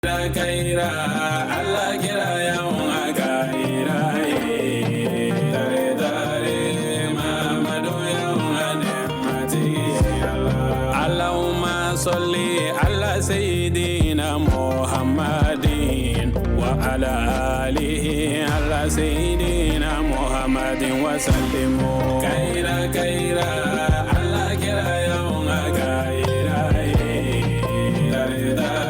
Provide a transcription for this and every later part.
Kaira Allah kira yawan kaira dare dare Muhammadu yawan mati Allahumma salli ala sayyidina Muhammadin wa ala alihi ala sayyidina Muhammadin wa sallimu kaira kaira Allah kira yawan kaira dare dare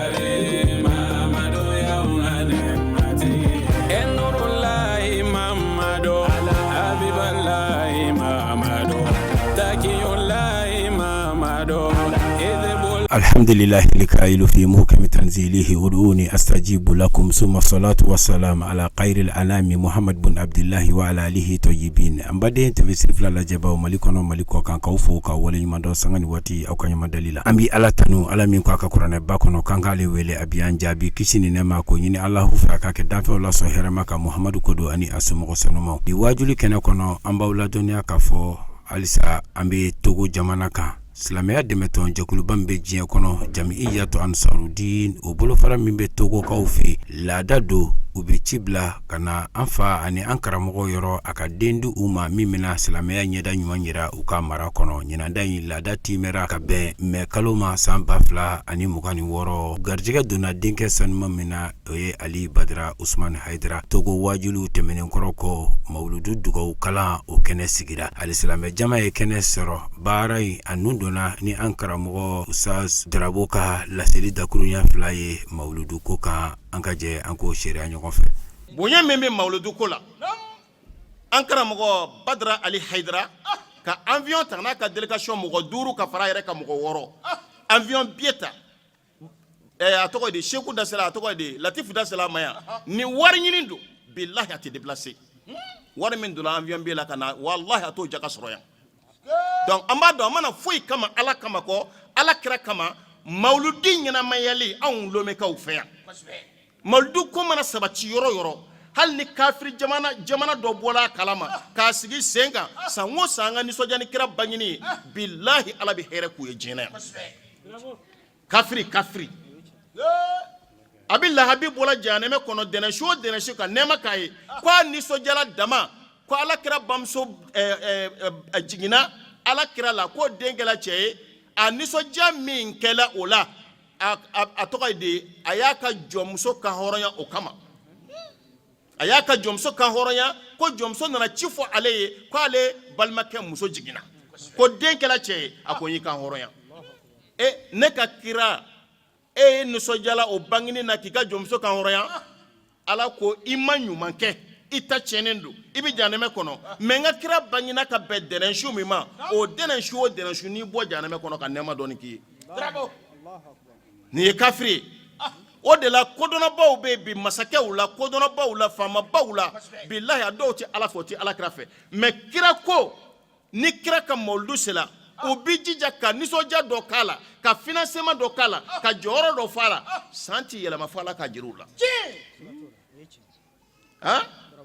الحمد لله الكائل في محكم تنزيله ادعوني استجيب لكم ثم الصلاة والسلام على خير الانام محمد بن عبد الله وعلى اله طيبين امبادين تفسير فلا جبا مالكونو مالكو كان كوفو كا ولي ماندو سانغاني واتي او كان مدليلا امبي الله تنو الله مين كو كاكورن باكونو كانغالي ويلي ابيان جابي كيسيني نما كو ني الله فراكا كدافو الله سوهر مكا محمد كودو اني اسمو سنمو دي واجولي كنكونو امباولا دنيا كافو alisa ambe togo jamana kan silamɛya dɛmɛtɔn jɛkuluban bɛ diɲɛ kɔnɔ Jamiyatu Ansarudin o bolofara min bɛ togo kaw fɛ laada do u bɛ ci bila ka na an fa ani an karamɔgɔ yɔrɔ a ka den di u ma min bɛna silamɛya ɲɛda ɲuman yira u ka mara kɔnɔ ɲinanda in laada timɛra ka bɛn mɛ kalo ma san 2026 garijɛgɛ donna denkɛ sanuma min na o ye Ali Badara Usman Haidara togo wajuliw tɛmɛnen kɔrɔ kɔ mawuludu dugawu kalan o kɛnɛ sigira ali silamɛ jama ye kɛnɛ sɔrɔ baara in a nun donna ni an karamɔgɔ Usas Darabo ka laseli dakurunya fila ye mawuludu ko kan an ka jɛ an ko sariya ɲɔgɔn fɛ bonya min bɛ mawuludu ko la an karamɔgɔ Badara Ali Haidara ka avion ta n'a ka délégation mɔgɔ 5 ka fara yɛrɛ ka mɔgɔ 6 avion bieta a tɔgɔ de Seku Dasela a tɔgɔ de Latifu Dasela maya ni wari ɲini do billahi a tɛ déplacer wari min donna avion bi la kana wallahi a t'o jaka sɔrɔ yan donc an b'a dɔn an mana foyi kama ala kama kɔ ala kira kama mawuludi ɲɛnamayali anw lomɛkaw fɛ yan mawuludu ko mana sabati yɔrɔ yɔrɔ hali ni kafiri jamana dɔ bɔla kalama k'a sigi sen kan san o san an ka nisɔndiya ni kira bangini billahi ala bɛ hɛrɛ k'u ye diɲɛ yan kafiri a bɛ lahabi bɔla jahanɛmɛ kɔnɔ dɛnɛsu o dɛnɛsu ka nɛɛma k'a ye ko a nisɔndiyala dama ko ala kira bamuso jiginna ala kira la ko den kɛla cɛ ye a nisɔndiya min kɛla o la a tɔgɔ de a y'a ka jɔnmuso ka hɔrɔnya o kama a y'a ka jɔnmuso ka hɔrɔnya ko jɔnmuso nana ci fɔ ale ye ko ale balimakɛ muso jiginna ko den kɛla cɛ ye a ko n y'i ka hɔrɔnya ne ka kira e ye nisɔndiyala o bangini na k'i ka jɔnmuso ka hɔrɔnya ala ko i ma ɲuman kɛ i ta tiɲɛnen don i bɛ jahanɛmɛ kɔnɔ mɛ n ka kira bangina ka bɛn dɛnɛnsu min ma o dɛnɛnsu o dɛnɛnsu n'i bɔ jahanɛmɛ kɔnɔ ka nɛɛma dɔɔni k'i ye nin ye kafiri ye o de la kodɔnnabaw bɛ bi masakɛw la kodɔnnabaw la faamabaw la bilahi a dɔw tɛ ala fɛ o tɛ ala kira fɛ mɛ kira ko ni kira ka mawuludu sera u bɛ jija ka nisɔndiya dɔ k'a la ka financement dɔ k'a la ka jɔyɔrɔ dɔ f'a la san tɛ yɛlɛma fɔ ala ka jira u la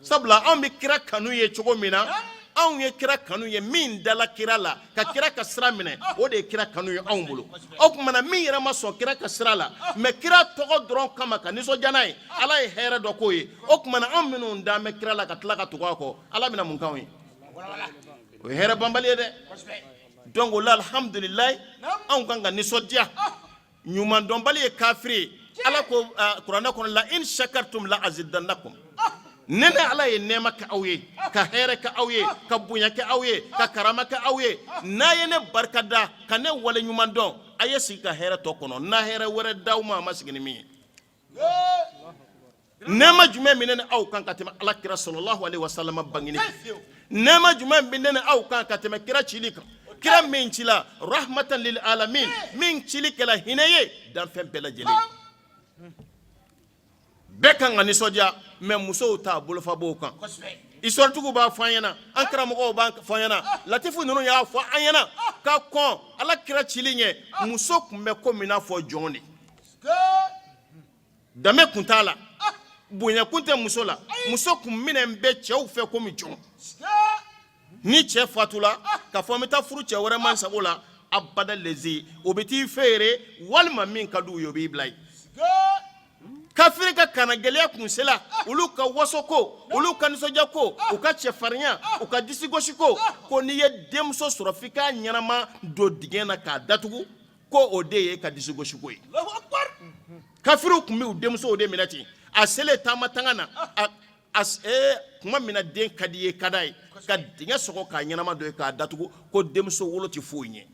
sabula anw bɛ kira kanu ye cogo min na anw ye kira kanu ye min dala kira la ka kira ka sira minɛ o de ye kira kanu ye anw bolo o kumana min yɛrɛ ma sɔn kira ka sira la mɛ kira tɔgɔ dɔrɔn kama ka nisɔndiya n'a ye ala ye hɛrɛ dɔ k'o ye o kumana anw minnu dalen bɛ kira la ka tila ka tugu a kɔ ala bɛna mun k'anw ye o ye hɛrɛ banbali ye dɛ donc o la alhamdulilayi anw kan ka nisɔndiya ɲuman dɔnbali ye kafiri ye ala ko kuranɛ kɔnɔ la in shakartum la azidannakum ne ala ye nɛɛma kɛ aw ye ka hɛrɛ kɛ aw ye ka bonya kɛ aw ye ka karama kɛ aw ye n'a ye ne barikada ka ne wale ɲuman dɔn a ye sigi ka hɛrɛ tɔ kɔnɔ n'a hɛrɛ wɛrɛ d'aw ma a ma sigi ni min ye nɛɛma jumɛn bɛ ne ni aw kan ka tɛmɛ ala kira sallallahu alaihi wasallam bangini nɛɛma jumɛn bɛ ne ni aw kan ka tɛmɛ kira cili kan kira min cila rahmatan lil alamin min cili kɛla hinɛ ye danfɛn bɛɛ lajɛlen bɛɛ kan ka nisɔndiya mɛ musow t'a bolofabaw kan histoire-tigiw b'a fɔ an ɲɛna an karamɔgɔw b'a fɔ an ɲɛna latifu ninnu y'a fɔ an ɲɛna ka kɔn ala kira cili ɲɛ muso tun bɛ ko min n'a fɔ jɔn de danbe kun t'a la bonya kun tɛ muso la muso kun minɛ bɛ cɛw fɛ komi jɔn ni cɛ fatula ka fɔ n bɛ taa furu cɛ wɛrɛ man sago la abada lezi o bɛ t'i feere walima min ka d'u ye o b'i bila yen kafiri ka kana gɛlɛya kunsela olu ka waso ko olu ka nisɔndiya ko u ka cɛfarinya u ka disigosi ko ko n'i ye denmuso sɔrɔ f'i k'a ɲɛnama don dingɛ na k'a datugu ko o de ye ka disigosi ko ye kafiriw tun bɛ u denmuso o de minɛ ten a selen taama tanga na kuma min na den ka di ye ka d'a ye ka dingɛ sɔgɔ k'a ɲɛnama dɔ ye k'a datugu ko denmuso wolo tɛ foyi ɲɛ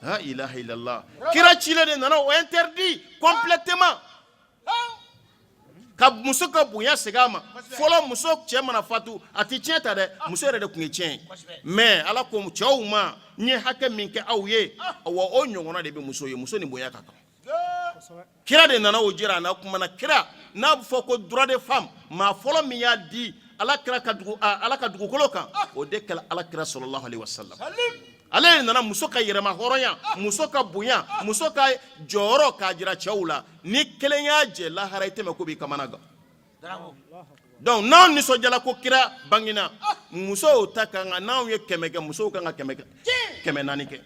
la ilaha illallah kira cilen de nana o interdit complètement ka muso ka bonya segin a ma fɔlɔ muso cɛ mana fatu a tɛ tiɲɛ ta dɛ muso yɛrɛ de tun ye tiɲɛ ye mais ala ko cɛw ma n ye hakɛ min kɛ aw ye wa o ɲɔgɔnna de bɛ muso ye muso ni bonya ka kan kira de nana o jira a na kuma na kira n'a bɛ fɔ ko droit de femme maa fɔlɔ min y'a di ala ka dugukolo kan o de kɛra ala kira sallallahu alaihi wasallam ale de nana muso ka yɛrɛma hɔrɔnya muso ka bonya muso ka jɔyɔrɔ k'a jira cɛw la ni kelen y'a jɛ lahara i tɛmɛ ko b'i kamana gan donc n'anw nisɔndiyala ko kira bangina musow ta kan ka n'anw ye 100 kɛ musow kan ka 400 kɛ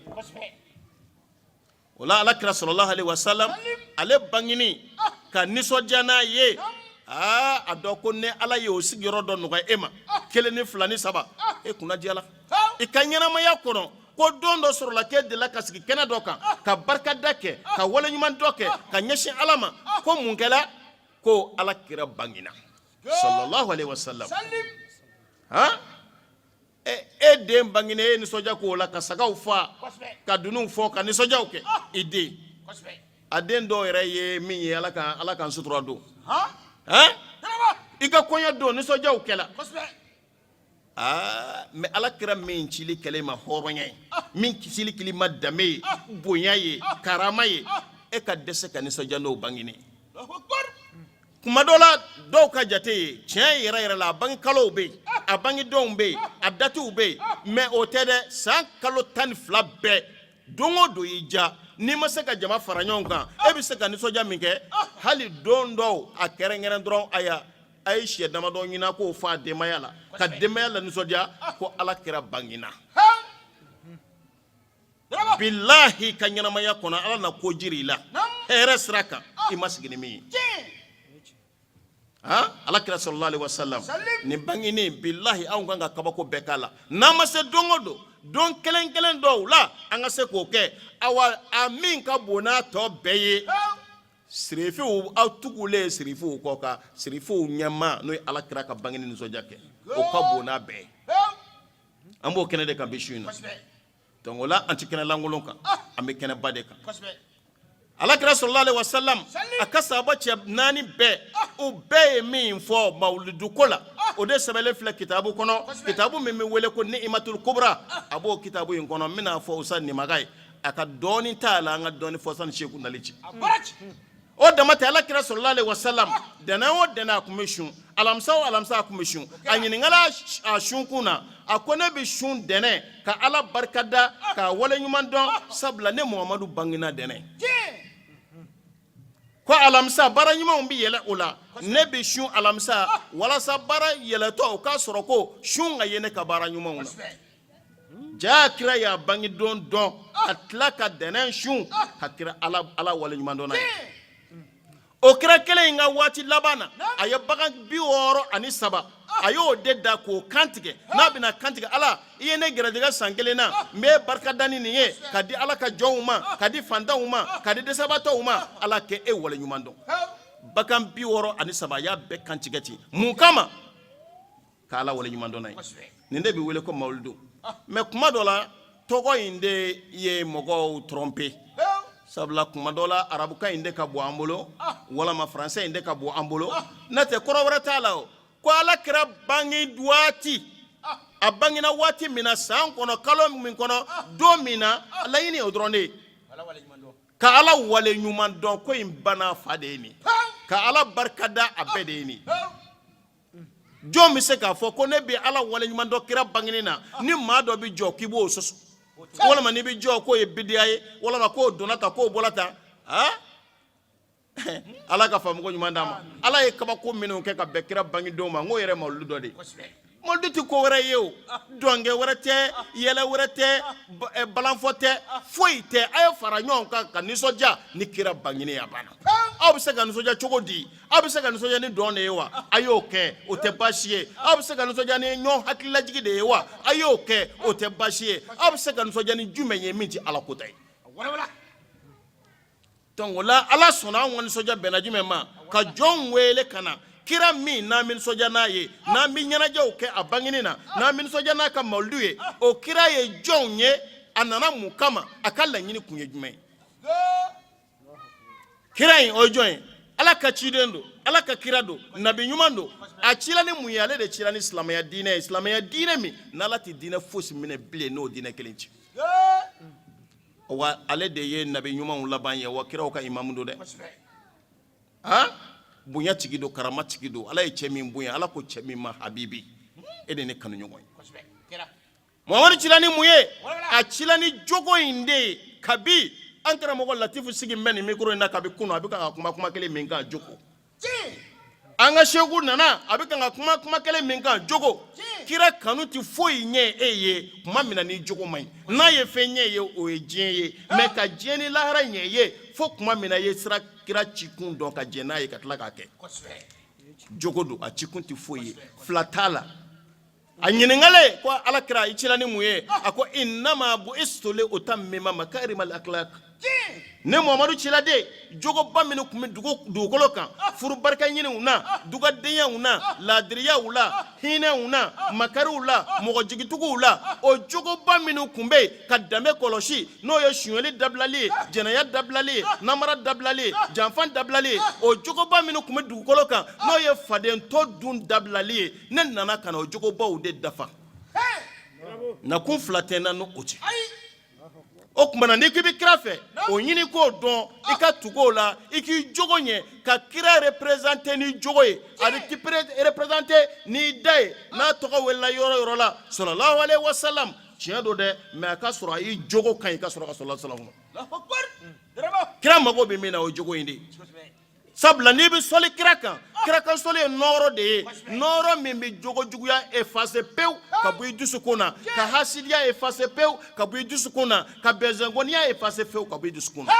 o la ala kira sallallahu alaihi wasallam ale bangini ka nisɔndiya n'a ye a dɔn ko ne ala ye o sigiyɔrɔ dɔ nɔgɔya e ma 1 ni 2 ni 3 e kunna diyala i ka ɲɛnamaya kɔnɔ ko don dɔ sɔrɔla k'e delila ka sigi kɛnɛ dɔ kan ka barikada kɛ ka waleɲuman dɔ kɛ ka ɲɛsin ala ma ko mun kɛla ko ala kira bangina sallallahu alaihi wasallam e den bangina e nisɔndiya k'o la ka sagaw fa ka dununw fɔ ka nisɔndiyaw kɛ i den a den dɔw yɛrɛ ye min ye ala kan sutura don i ka kɔɲɔ don nisɔndiyaw kɛla mais ala kira min cili kɛlɛ ma hɔrɔnya ye min cili kili ma danbe ye bonya ye karama ye e ka dɛsɛ ka nisɔndiya n'o bangini kuma dɔ la dɔw ka jate ye tiɲɛ yɛrɛ yɛrɛ la a bange kalow bɛ yen a bangedenw bɛ yen a datiw bɛ yen mais o tɛ dɛ san kalo 12 bɛɛ don o don y'i ja n'i ma se ka jama fara ɲɔgɔn kan e bɛ se ka nisɔndiya min kɛ hali don dɔw a kɛrɛnkɛrɛn dɔrɔn a ye siɲɛ damadɔ ɲini k'o fɔ a denbaya la ka denbaya la nisɔndiya ko ala kira bangina bilahi ka ɲɛnamaya kɔnɔ ala na ko jiri i la hɛrɛ sira kan i ma sigi ni min ye ala kira sallallahu alaihi wasallam nin bangini bilahi anw kan ka kabako bɛɛ k'a la n'an ma se don o don don kelen kelen dɔw la an ka se k'o kɛ a min ka bon n'a tɔ bɛɛ ye sirifiw aw tugulen sirifiw kɔ ka sirifiw ɲɛma n'o ye ala kira ka bangini nisɔndiya kɛ o ka bon n'a bɛɛ ye an b'o kɛnɛ de kan bi su in na donc o la an tɛ kɛnɛ lankolon kan an bɛ kɛnɛ ba de kan ala kira sallallahu alaihi wasallam a ka sahaba cɛ 4 bɛɛ o bɛɛ ye min fɔ mawludu ko la o de sɛbɛnlen filɛ kitabu kɔnɔ kitabu min bɛ wele ko ni'matul kubra a b'o kitabu in kɔnɔ n bɛna fɔ usa nimaga ye a ka dɔɔni t'a la an ka dɔɔni fɔ sani seku nali ci o dama tɛ ala kira sallallahu alaihi wasallam dɛnɛ o dɛnɛ a kun bɛ sun alamisa o alamisa a kun bɛ sun a ɲininkala a sun kun na a ko ne bɛ sun dɛnɛ ka ala barikada ka waleɲuman dɔn sabula ne muhamadu bangina dɛnɛ ko alamisa baara ɲumanw bɛ yɛlɛ o la ne bɛ sun alamisa walasa baara yɛlɛtɔ o k'a sɔrɔ ko sun ka ye ne ka baara ɲumanw na jaa kira y'a bange don dɔn a tila ka dɛnɛ sun ka kira ala waleɲuman dɔnna ye o kira kelen in ka waati laban na a ye bagan 63 a y'o de da k'o kantigɛ n'a bɛna kantigɛ ala i ye ne gɛrɛjɛgɛ san 1 na n bɛ barikada ni nin ye ka di ala ka jɔnw ma ka di fantanw ma ka di dɛsɛbaatɔw ma ala kɛ e waleɲuman dɔn bagan 63 a y'a bɛɛ kantigɛ ten mun kama ka ala waleɲuman dɔnna ye nin de bɛ wele ko mawuludu mais kuma dɔ la tɔgɔ in de ye mɔgɔw tromper sabula kuma dɔ la arabukan in de ka bɔ an bolo walama faransɛ in de ka bɔ an bolo n'o tɛ kɔrɔ wɛrɛ t'a la o ko ala kira bange waati a bangena waati min na san kɔnɔ kalo min kɔnɔ don min na laɲini o dɔrɔn de ye ka ala waleɲuman dɔn ko in bana fa de ye nin ka ala barikada a bɛɛ de ye nin jɔn bɛ se k'a fɔ ko ne bɛ ala waleɲuman dɔn kira bangeni na ni maa dɔ bɛ jɔ k'i b'o sɔsɔ walama n'i bɛ jɔ k'o ye bidiya ye walama k'o donna tan k'o bɔra tan ala ka faamako ɲuman d'a ma ala ye kabako minnu kɛ ka bɛn kira bangedenw ma n k'o yɛrɛ mawuludu dɔ de ye mawuludu tɛ ko wɛrɛ ye o dɔnkɛ wɛrɛ tɛ yɛlɛ wɛrɛ tɛ balanfɔ tɛ foyi tɛ a ye fara ɲɔgɔn kan ka nisɔndiya ni kira bangeni a banna aw bɛ se ka nisɔndiya cogo di aw bɛ se ka nisɔndiya ni dɔn de ye wa a y'o kɛ o tɛ baasi ye aw bɛ se ka nisɔndiya ni ɲɔgɔn hakililajigi de ye wa a y'o kɛ o tɛ baasi ye aw bɛ se ka nisɔndiya ni jumɛn ye min tɛ ala ko ta ye donc o la ala sɔnna anw ka nisɔndiya bɛnna jumɛn ma ka jɔn wele ka na kira min n'an bɛ nisɔndiya n'a ye n'an bɛ ɲɛnajɛw kɛ a bangeni na n'an bɛ nisɔndiya n'a ka mawulidu ye o kira ye jɔnw ye a nana mun kama a ka laɲini kun ye jumɛn ye kira in o ye jɔn ye ala ka ciden don ala ka kira don nabi ɲuman don a cila ni mun ye ale de cila ni silamɛya diinɛ ye silamɛya diinɛ min n'ala tɛ diinɛ fosi minɛ bilen n'o diinɛ kelen ci wa ale de ye nabi ɲumanw laban ye wa kiraw ka imamu don dɛ bonya tigi don karama tigi don ala ye cɛ min bonya ala ko cɛ min ma habibi e de ne kanu ɲɔgɔn ye Muhamadu cila ni mun ye a cila ni jogo in de ye kabi an karamɔgɔ latifu sigi mɛ nin mikoro in na kabi kunu a bɛ ka kuma kelen min kan jogo an ka seku nana a bɛ ka kuma kelen min kan jogo kira kanu tɛ foyi ɲɛ e ye kuma min na ni jogo man ɲi n'a ye fɛn ɲɛ ye o ye diɲɛ ye mɛ ka diɲɛ ni lahara ɲɛ ye fo kuma min na ye sira kira cikun dɔn ka jɛn n'a ye ka tila k'a kɛ jogo don a cikun tɛ foyi ye fila t'a la a ɲininkale ko ala kira I cila ni mun ye a ko innama bu'istu li utammima makarimal akhlaq ne Muhamadu cila de jogoba minnu tun bɛ dugukolo kan furu barika ɲiniw na dugadenyaw na laadiriyaw la hinɛw na makariw la mɔgɔjigitigiw la o jogoba minnu tun bɛ yen ka danbe kɔlɔsi n'o ye suɲɛli dabilali ye jɛnɛya dabilali ye namara dabilali ye janfan dabilali ye o jogoba minnu tun bɛ dugukolo kan n'o ye fadentɔ dun dabilali ye ne nana ka na o jogobaw de dafa nakun fila tɛ n na n'o tɛ o kumana n'i k'i bɛ kira fɛ o ɲini k'o dɔn I ka tugu o la I k'i jogo ɲɛ ka kira représenter ni jogo ye a bɛ k'i représenter n'i da ye n'a tɔgɔ welela yɔrɔ yɔrɔ la sallallahu alaihi wa sallam tiɲɛ don dɛ mais a ka sɔrɔ a y'i jogo ka ɲi ka sɔrɔ ka sallallahu alaihi wa sallam kira mago bɛ min na o jogo in de sabula n'i bɛ sɔli kira kan sɔli ye nɔɔrɔ de ye nɔɔrɔ min bɛ jogo juguya effacer pewu ka bɔ I dusukun na ka hasidiya effacer pewu ka bɔ I dusukun na ka bɛnzɛngɔniya effacer pewu ka bɔ I dusukun na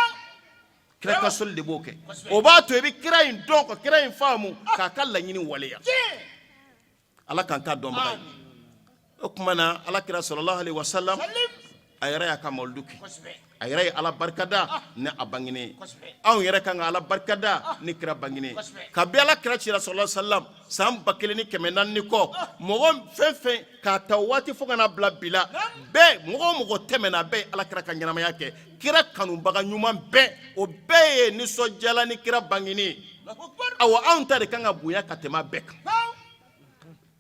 kira ka sɔli de b'o kɛ o b'a to I bɛ kira in dɔn ka kira in faamu k'a ka laɲini waleya ala k'an k'a dɔnbaga ye o tuma na ala kira sallallahu alaihi wa sallam a yɛrɛ y'a ka mawulidu kɛ a yɛrɛ ye ala barikada ni a bangenen ye anw yɛrɛ kan ka ala barikada ni kira bangenen ye kabi ala kira cira sallallahu alaihi wa sallam san 1400 kɔ mɔgɔ fɛn fɛn k'a ta waati fo ka na bila bi la bɛɛ mɔgɔ o mɔgɔ tɛmɛna bɛɛ ye ala kira ka ɲɛnamaya kɛ kira kanubaga ɲuman bɛɛ o bɛɛ ye nisɔndiyala ni kira bangenen ye awa anw ta de kan ka bonya ka tɛmɛ a bɛɛ kan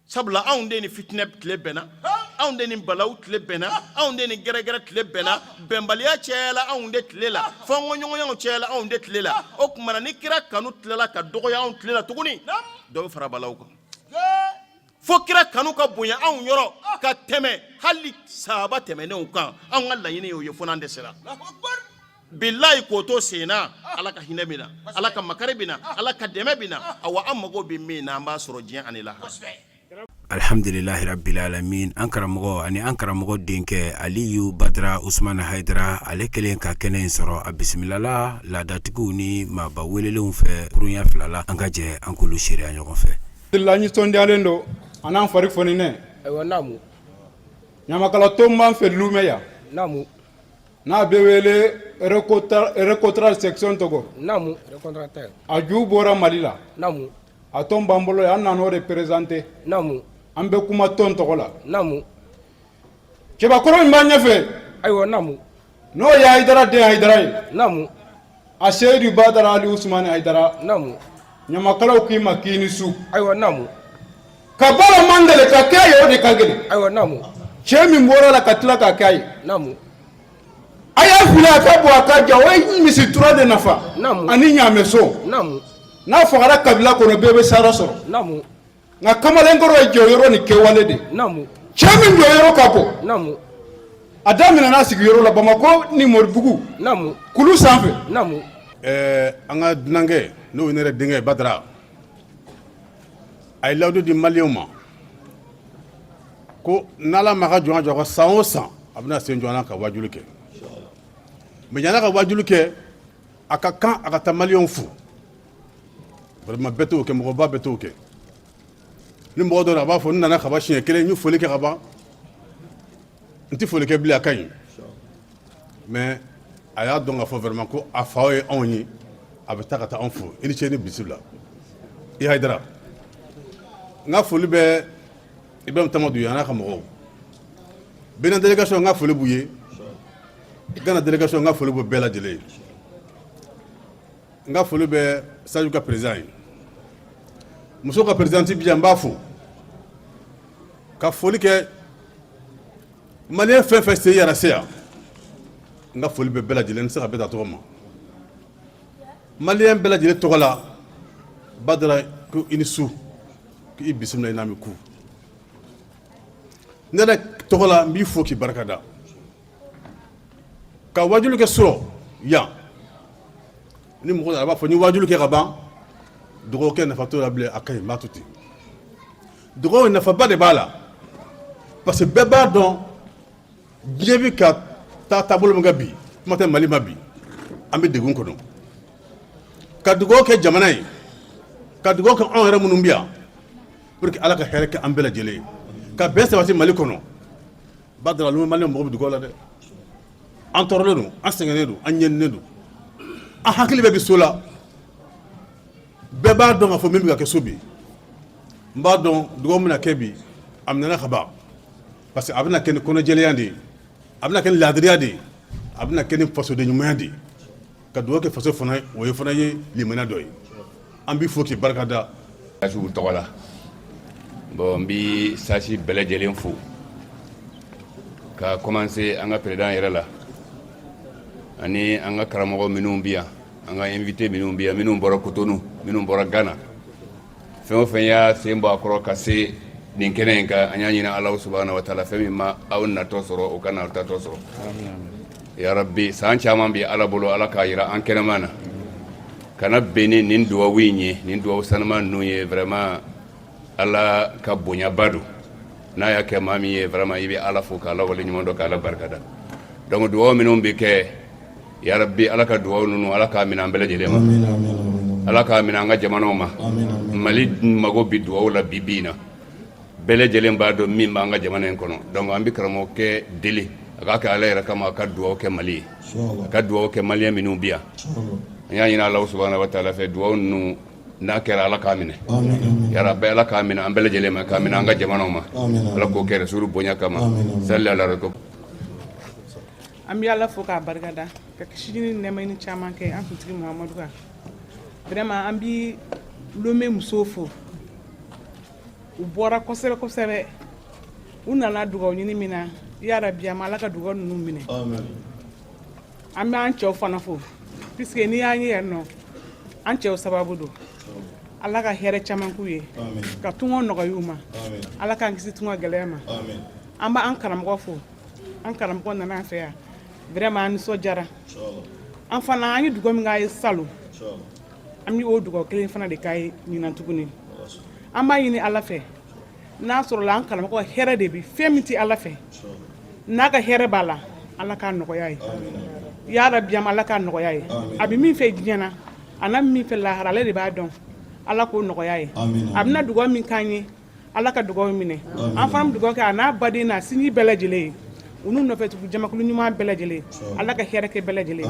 sabula anw de ni fitinɛ tile bɛnna anw de ni balawu tile bɛnna anw de ni gɛrɛgɛrɛ tile bɛnna bɛnbaliya cayala anw de tile la fɔnkɔɲɔgɔnyaw cayala anw de tile la o kumana ni kira kanu tilela ka dɔgɔya anw tile la tuguni dɔ bɛ fara balawu kan fo kira kanu ka bonya anw yɔrɔ ka tɛmɛ hali sahaba tɛmɛnenw kan anw ka laɲini y'o ye fo n'an dɛsɛra bilahi k'o to sen na ala ka hinɛ bɛ na ala ka makari bɛ na ala ka dɛmɛ bɛ na awa an mago bɛ min na an b'a sɔrɔ diɲɛ ani lahara alhamdulillahi rabbil alamin an karamɔgɔ ani an karamɔgɔ denkɛ Aliyu Badara Usman Haidara ale kelen ka kɛnɛ in sɔrɔ a bisimilala laadatigiw ni maaba welelenw fɛ kurunya filala an ka jɛ an k'olu seereya ɲɔgɔn fɛ la nisɔndiyalen don a n'an fari fɔninɛ ayiwa naamu ɲamakala ton b'an fɛ Lumɛ yan naamu n'a bɛ wele Recotra section tɔgɔ naamu recotrateur a ju bɔra Mali la naamu a ton b'an bolo yan an nan'o de présenter naamu an bɛ kuma ton tɔgɔ la naamu cɛbakɔrɔ min b'an ɲɛfɛ ayiwa naamu n'o ye Haidara den Haidara ye naamu a Seyidu Badara Ali Usman Haidara naamu ɲamakalaw k'i ma k'i ni su ayiwa naamu ka bala man gɛlɛn ka kɛ ye o de ka gɛlɛn ayiwa naamu cɛ min bɔra la ka tila ka kɛ a ye naamu a y'a fili a ka bɔ a ka ja o ye misi tura de nafa naamu ani ɲaamɛso naamu n'a fagara kabila kɔnɔ bɛɛ bɛ sara sɔrɔ naamu nka kamalenkɔrɔ ye jɔyɔrɔ ni kɛwale de naamu cɛ min jɔyɔrɔ ka bon naamu a daminɛna sigiyɔrɔ la Bamakɔ ni Moribugu naamu kulu sanfɛ naamu an ka dunankɛ n'o ye ne yɛrɛ denkɛ Badara a ye lawudu di maliyɛnw ma ko n'Ala ma ka jɔn a jɔ ko san o san a bɛna sen jɔ an na ka wajuli kɛ mais yan'a ka wajuli kɛ a ka kan a ka taa maliyɛnw fo vraiment bɛɛ t'o kɛ mɔgɔba bɛɛ t'o kɛ ni mɔgɔ dɔ la a b'a fɔ n nana kaba siɲɛ kelen n ye foli kɛ ka ban n tɛ foli kɛ bilen a ka ɲi mais a y'a dɔn k'a fɔ vraiment ko a fa ye anw ye a bɛ taa ka taa anw fo i ni ce ni bisimila i Haidara n ka foli bɛ Ibrahim Tamadu ye a n'a ka mɔgɔw Benin délégation n ka foli b'u ye Ghana délégation n ka foli b'u bɛɛ lajɛlen ye n ka foli bɛ Sadio ka président ye muso ka présidente bi yan n b'a fo ka foli kɛ maliyɛn fɛn fɛn se yɛrɛ se yan n ka foli bɛ bɛɛ lajɛlen n tɛ se ka bɛɛ ta tɔgɔ ma maliyɛn bɛɛ lajɛlen tɔgɔ la Badara ko i ni su k'i bisimila i n'a mɛn ku ne yɛrɛ tɔgɔ la n b'i fo k'i barika da ka wajulu kɛ sɔrɔ yan ni mɔgɔ nana a b'a fɔ n ye wajulu kɛ ka ban dɔgɔkɛ nafa t'o la bilen a ka ɲi n b'a to ten dɔgɔ nafaba de b'a la parce que bɛɛ b'a dɔn diɲɛ bɛ ka taa taabolo min kan bi kuma tɛ Mali ma bi an bɛ degun kɔnɔ ka dugawu kɛ jamana ye ka dugawu kɛ anw yɛrɛ minnu bɛ yan pour que Ala ka hɛrɛ kɛ an bɛɛ lajɛlen ye ka bɛn sabati Mali kɔnɔ Badara lu Maliyɛn mɔgɔ bɛ dugawu la dɛ an tɔɔrɔlen don an sɛgɛnnen don an ɲɛninen don an hakili bɛ bi so la bɛɛ b'a dɔn k'a fɔ min bɛ ka kɛ so bi n b'a dɔn dugawu min na kɛ bi a minɛna ka ban parce que a bɛna kɛ ni kɔnɔjɛlenya de ye a bɛna kɛ ni laadiriya de ye a bɛna kɛ ni fasoden ɲumanya de ye ka dugawu kɛ faso fana o ye fana ye limaniya dɔ ye an b'i fo k'i barika da Sasiw tɔgɔ la bon n bi Sasi bɛɛ lajɛlen fo ka commencer an ka président yɛrɛ la ani an ka karamɔgɔ minnu bi yan an ka invité minnu bi yan minnu bɔra Cotonou minnu bɔra Ghana fɛn o fɛn y'a sen bɔ a kɔrɔ ka se nin kɛnɛ in kan an y'a ɲini Alahu subahanahu wa taala fɛn min ma aw natɔ sɔrɔ o ka n'aw tatɔ sɔrɔ ya rabbi san caman bi Ala bolo Ala k'a jira an kɛnɛma na kana bɛn ni nin duwawu in ye nin duwawu sanuma ninnu ye vraiment Ala ka bonyaba don n'a y'a kɛ maa min ye vraiment i bɛ Ala fo k'Ala waleɲuman dɔn k'Ala barikada donc duwawu minnu bɛ kɛ ya rabbi Ala ka duwawu ninnu Ala k'a minɛ an bɛɛ lajɛlen ma Ala k'a minɛ an ka jamanaw ma Mali mago bi duwawu la bi bi in na bɛɛ lajɛlen b'a dɔn min b'an ka jamana in kɔnɔ donc an bɛ karamɔgɔkɛ deli a k'a kɛ Ala yɛrɛ kama a ka duwawu kɛ Mali ye a ka duwawu kɛ maliyɛn minnu bi yan an y'a ɲini Alahu subahanahu wa taala fɛ duwawu ninnu n'a kɛra Ala k'a minɛ ya rabbi Ala k'a minɛ an bɛɛ lajɛlen ma k'a minɛ an ka jamanaw ma Ala k'o kɛ rasulu bonya kama salli ala rasul an bɛ Ala fo k'a barikada ka kisi ni nɛɛma ni caman kɛ an kuntigi Muhamadu kan vraiment an bɛ Lome musow fo u bɔra kosɛbɛ kosɛbɛ u nana dugawu ɲini min na ya rabbi an bɛ Ala ka dugawu ninnu minɛ an bɛ an cɛw fana fo puisque n'i y'an ye yan nɔ an cɛw sababu don Ala ka hɛrɛ caman k'u ye ka tunga nɔgɔya u ma Ala k'an kisi tunga gɛlɛya ma an bɛ an karamɔgɔ fo an karamɔgɔ nana an fɛ yan vraiment an nisɔndiyara an fana an ye dugawu min k'a ye salon an bɛ o dugawu kelen fana de k'a ye ɲinan tuguni an b'a ɲini Ala fɛ n'a sɔrɔla an karamɔgɔ hɛrɛ de bi fɛn min tɛ Ala fɛ n'a ka hɛrɛ b'a la Ala k'a nɔgɔya ye ya rabbi an Ala k'a nɔgɔya ye a bɛ min fɛ diɲɛ na a n'a min fɛ lahara ale de b'a dɔn Ala k'o nɔgɔya ye a bɛna dugawu min k'an ye Ala ka dugawu minɛ an fana bɛ dugawu kɛ a n'a baden n'a sinji bɛɛ lajɛlen ye u n'u nɔfɛ tugu jamakulu ɲuman bɛɛ lajɛlen Ala ka hɛrɛ kɛ bɛɛ lajɛlen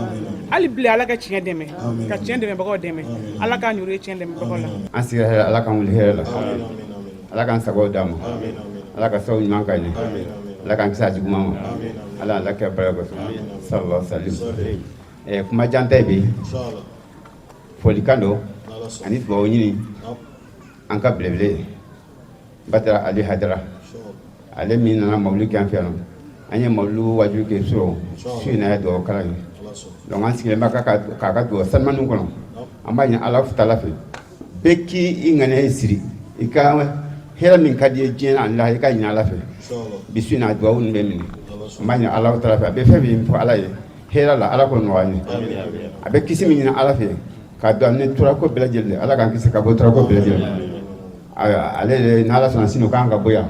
hali bilen Ala ka tiɲɛ dɛmɛ ka tiɲɛ dɛmɛbagaw dɛmɛ Ala k'a ɲɔri ye tiɲɛ dɛmɛbagaw la an sigira hɛrɛ Ala k'an wuli hɛrɛ la Ala k'an sago d'a ma Ala ka sababu ɲuman k'a ɲɛ Ala k'an kisi a juguman ma Ala Ala kɛ barika sallallahu alaihi wasallam kuma jan tɛ bi folikan don ani dugawu ɲini an ka belebele Badara Ali Haidara ale min nana mawulu kɛ an fɛ yan an ye mawulu wajulu kɛ so in na ye dugawu kalan ye donc an sigilen bɛ k'a ka dugawu sanumanin kɔnɔ an b'a ɲini Ala taala fɛ bɛɛ k'i ŋaniya siri i ka hɛrɛ min ka di ye diɲɛ ani lahara i ka ɲini Ala fɛ bi su in na dugawu ninnu bɛ minɛ an b'a ɲini Ala taala fɛ a bɛ fɛn min fɔ Ala ye hɛrɛ la Ala k'o nɔgɔya ye a bɛ kisi min ɲini Ala fɛ k'a dɔn ni turako bɛɛ lajɛlen Ala k'an kisi ka bɔ turako bɛɛ lajɛlen ale de n'Ala sɔnna sini o k'an ka bɔ yan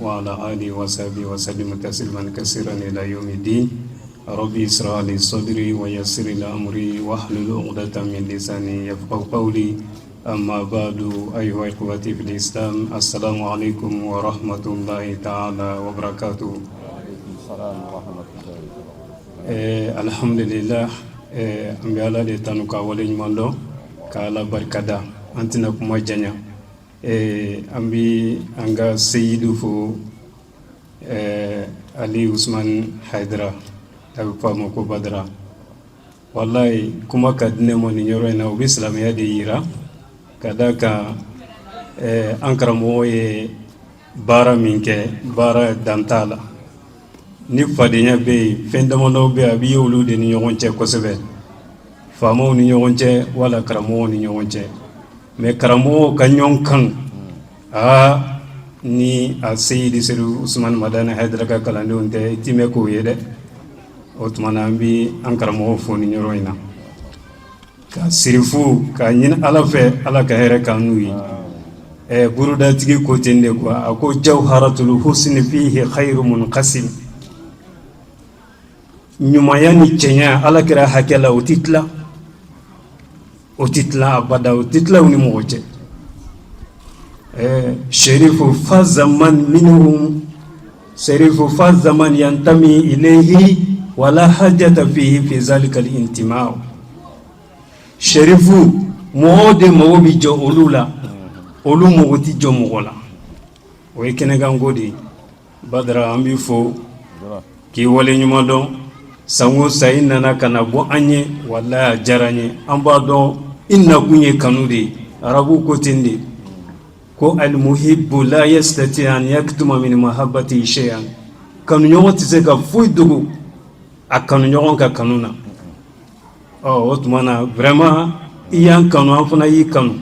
وعلى آله وصحبه وسلم تسليما كثيرا إلى يوم الدين ربي اشرح لي صدري ويسر لي أمري واحلل عقدة من لساني يفقهوا قولي أما بعد أيها إخوتي في الإسلام السلام عليكم ورحمة الله تعالى وبركاته. الحمد لله أمي الله لتنوكا وليماندو كالا بركادا أنتنا كما جانيا أمي أنغا سيدو فو علي عثمان حيدرا أبو فاموكو بدرا والله كما كدنا من يروينا وبإسلام يدي يرا kadaka ankara mo ye bara minke bara dantala ni fadenya be fendamano be abi yolu de ni ɲɔgɔn ko sebe famo ni ɲɔgɔn wala karamo ni ɲɔgɔn me karamo ka ɲɔgɔn kan ni a seyidi seru usman madana haidara ka kalandenw tɛ time ko ye dɛ o tumana an bi an karamɔgɔ fo ni yɔrɔ in na ka sirifu ka ɲini ala fɛ ala ka hɛrɛ kan n'u ye burudatigi ko ten de quoi a ko jawharatul husni fihi khairu munqasim ɲumanya ni cɛɲa ala kɛra hakɛ la o tɛ tila abada o tɛ tila u ni mɔgɔ cɛ sherifu fa zaman yantami ilayhi wala hajata fihi fi zalika al-intima'u sherifu mɔgɔ de mɔgɔ bi jɔ olu la olu mɔgɔ ti jɔ mɔgɔ la o ye kɛnɛkanko de badara an b'i fo k'i wale ɲuman dɔn sango sa i nana ka na bɔ an ye wallahi a diyara an ye an b'a dɔn i nakun ye kanu de ye arabu ko ten de ko al-muhibbu la yastati an yaktuma min mahabbati shay'an kanu ɲɔgɔn tɛ se ka foyi dogo a kanu ɲɔgɔn ka kanu na o tumana vraiment i y'an kanu an fana y'i kanu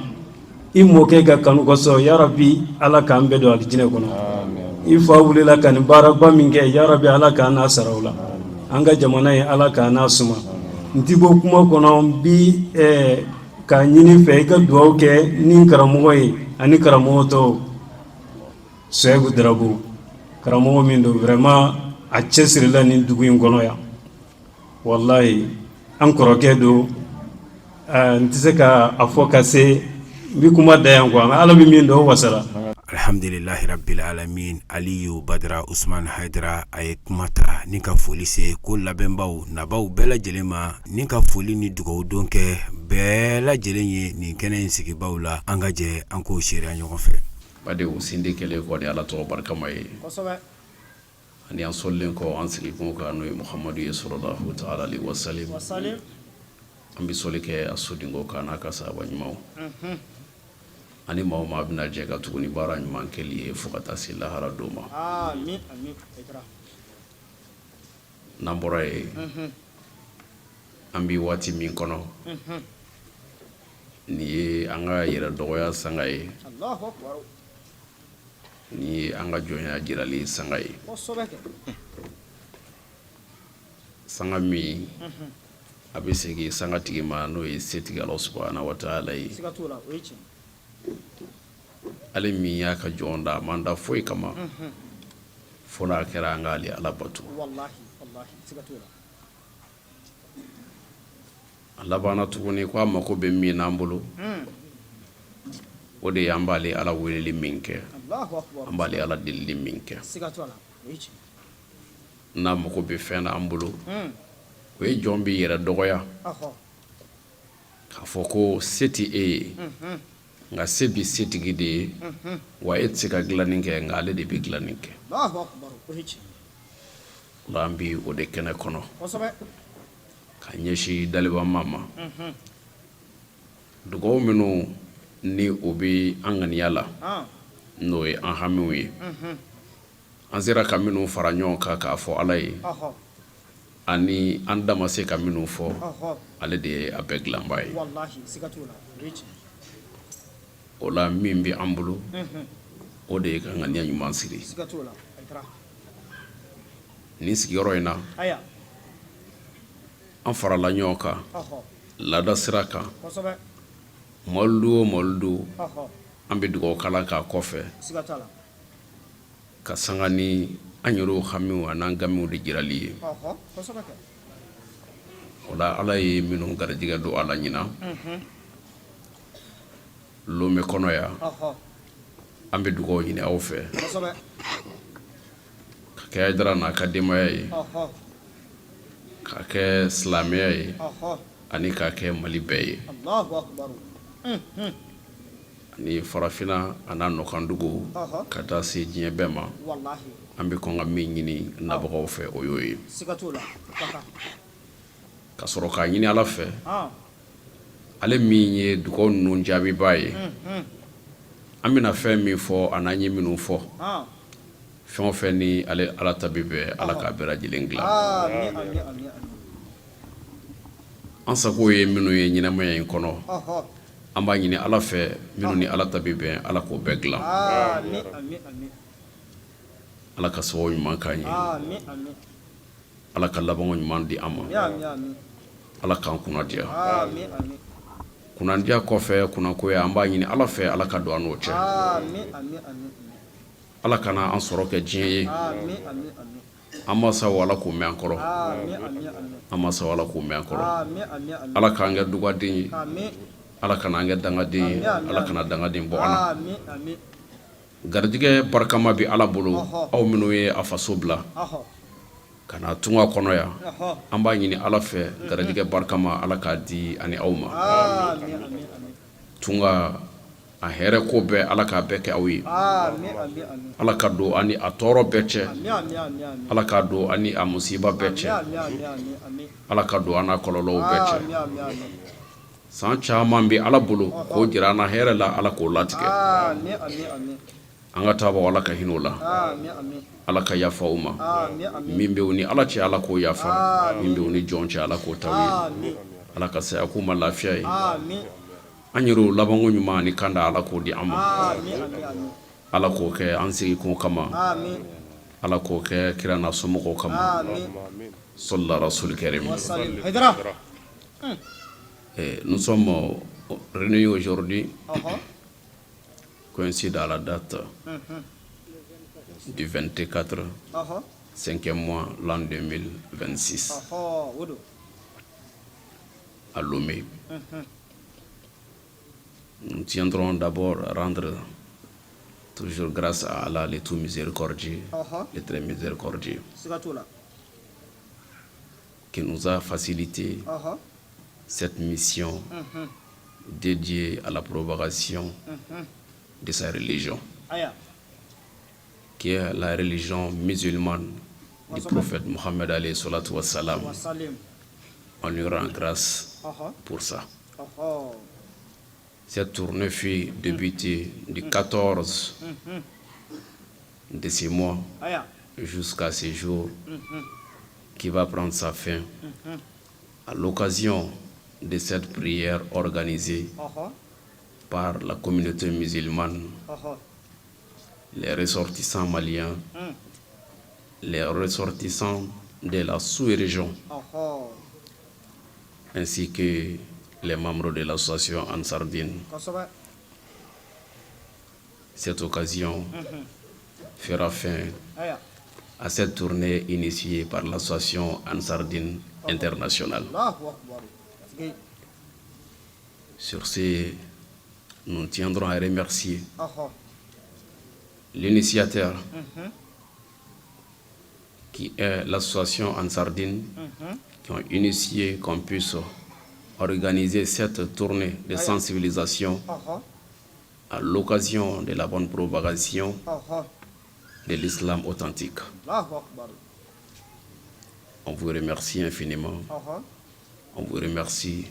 i mɔkɛ ka kanu kosɔn ya rabbi ala k'an bɛɛ don alijinɛ kɔnɔ i fa wulila ka nin baaraba min kɛ ya rabbi ala k'an n'a sara o la an ka jamana ye ala k'an n'a suma n ti bɔ kuma kɔnɔ n bi ka ɲini fɛ i ka dugawu kɛ ni karamɔgɔ ye ani karamɔgɔ tɔw Suhaibu Darabu karamɔgɔ min don vraiment a cɛsirila nin dugu in kɔnɔ yan wallahi an kɔrɔkɛ don n tɛ se ka a fɔ ka se n bi kuma da yan quoi ala bɛ min dɔn o wasara. alhamdulillahi rabbil alamin aliyu badara usman haidara a ye kuma ta ni ka foli se ko labɛnbaw nabaw bɛɛ lajɛlen ma ni ka foli ni dugawu don kɛ bɛɛ lajɛlen ye nin kɛnɛ in sigibaw la an ka jɛ an k'o seereya ɲɔgɔn fɛ. badenw sindi kɛlen kɔ ni ala tɔgɔ barikama ye ani an sɔlilen kɔ an sigikun kan n'o ye muhamadu ye sallallahu ta'ala alaihi wasallam an bi sɔli kɛ a sodinko kan n'a ka sahaba ɲumanw ani maa o maa bɛna jɛ ka tuguni baara ɲuman kɛli ye fo ka taa se lahara don ma n'an bɔra ye an bi waati min kɔnɔ ni ye an ka yɛrɛ dɔgɔya sanga ye ni ye an ka jɔnya jirali sanga ye sanga min a bɛ segin sanga tigi ma n'o ye setigi Ala subhanahu wa ta'ala ye ale min y'a ka jɔn da a man da foyi kama fo n'a kɛra an k'ale ala bato a labanna tuguni ko a mako bɛ min n'an bolo o de ye an b'ale ala weleli min kɛ an b'ale ala delili min kɛ n'a mako bɛ fɛn na an bolo o ye jɔn b'i yɛrɛ dɔgɔya k'a fɔ ko se tɛ e ye nka se bi setigi de ye wa e tɛ se ka dilanni kɛ nka ale de bɛ dilanni kɛ o la an bi o de kɛnɛ kɔnɔ ka ɲɛsin dalibama ma dugawu minnu ni o bɛ an ŋaniya la n'o ye an hamiw ye an sera ka minnu fara ɲɔgɔn kan k'a fɔ ala ye ani an da ma se ka minnu fɔ ale de ye a bɛɛ dilanba ye o la min bɛ an bolo o de ye ka ŋaniya ɲuman siri nin sigiyɔrɔ in na an farala ɲɔgɔn kan laada sira kan mɔlidu o mɔlidu an bɛ dugawu kala k'a kɔfɛ ka sanga ni an yɛrɛw hamiw an'an gamiw de jirali ye o la ala ye minnu garijɛgɛ don a la ɲina Lomé kɔnɔ yan an bɛ dugawu ɲini aw fɛ ka kɛ Haidara n'a ka denbaya ye ka kɛ silamɛya ye ani ka kɛ Mali bɛɛ ye ani farafinna a n'a nɔkandugu ka taa se diɲɛ bɛɛ ma an bɛ kɔn ka min ɲini nabagaw fɛ o y'o ye ka sɔrɔ k'a ɲini Ala fɛ ale min ye dugawu ninnu jaabiba ye an bɛna fɛn min fɔ a n'an ye minnu fɔ fɛn o fɛn ni ale Ala ta bɛ bɛn Ala k'a bɛɛ lajɛlen dilan an sago ye minnu ye ɲɛnamaya in kɔnɔ an b'a ɲini Ala fɛ minnu ni Ala ta bɛ bɛn Ala k'o bɛɛ dilan Ala ka sababu ɲuman k'an ye Ala ka labanko ɲuman di an ma Ala k'an kunnadiya kunnadiya kɔfɛ kunnankoya an b'a ɲini Ala fɛ Ala ka don an n'o cɛ Ala kana an sɔrɔ kɛ diɲɛ ye an masaw Ala k'o mɛn an kɔrɔ an masaw Ala k'o mɛn an kɔrɔ Ala k'an kɛ dugaden ye Ala kana an kɛ dangaden ye Ala kana dangaden bɔ an na garijɛgɛ barikama bɛ Ala bolo aw minnu ye a faso bila ka na tunga kɔnɔ yan an b'a ɲini Ala fɛ garijɛgɛ barikama Ala k'a di ani aw ma tunga a hɛrɛ ko bɛɛ Ala k'a bɛɛ kɛ aw ye Ala ka don ani a tɔɔrɔ bɛɛ cɛ Ala k'a don ani a musiba bɛɛ cɛ Ala ka don an n'a kɔlɔlɔw bɛɛ cɛ san caman bɛ Ala bolo k'o jira an na hɛrɛ la Ala k'o latigɛ an ka taabɔ Ala ka hinɛ o la Ala ka yafa o ma min bɛ u ni Ala cɛ Ala k'o yafa min bɛ u ni jɔn cɛ Ala k'o taw ye Ala ka saya k'u ma lafiya ye an yɛrɛw labanko ɲuman ani kan da Ala k'o di an ma Ala k'o kɛ an sigikun kama Ala k'o kɛ kira n'a somɔgɔw kama sallallahu rasul karim. Nous sommes réunis aujourd'hui coïncide à la date du 24 5e mois l'an 2026 à Lomé. Nous tiendrons d'abord à rendre toujours grâce à Allah, le tout miséricordieux, le très miséricordieux, qui nous a facilité cette mission dédiée à la propagation de sa religion, qui est la religion musulmane du prophète Mohammed alayhi salatu wassalam. On lui rend grâce pour ça. Cette tournée fut débutée du 14 de ce mois jusqu'à ce jour qui va prendre sa fin à l'occasion de cette prière organisée par la communauté musulmane, les ressortissants maliens, les ressortissants de la sous-région, ainsi que les membres de l'association Ansardine. Cette occasion fera fin à cette tournée initiée par l'association Ansardine internationale. Sur ce, nous tiendrons à remercier l'initiateur qui est l'association Ansardine qui ont initié qu'on puisse organiser cette tournée de sensibilisation à l'occasion de la bonne propagation de l'islam authentique. On vous remercie infiniment. On vous remercie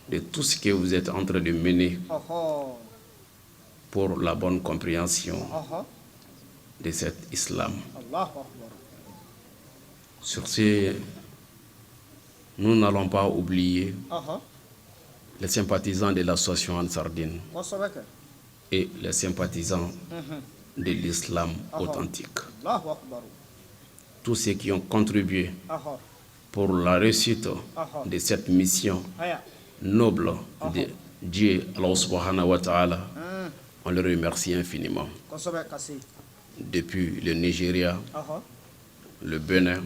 de tout ce que vous êtes en train de mener pour la bonne compréhension de cet islam. Sur ce, nous n'allons pas oublier les sympathisants de l'association Ansardine et les sympathisants de l'islam authentique. Tous ceux qui ont contribué pour la réussite de cette mission noble de Dieu, Allah subhanahu wa ta'ala, on le remercie infiniment. Depuis le Nigeria, le Bénin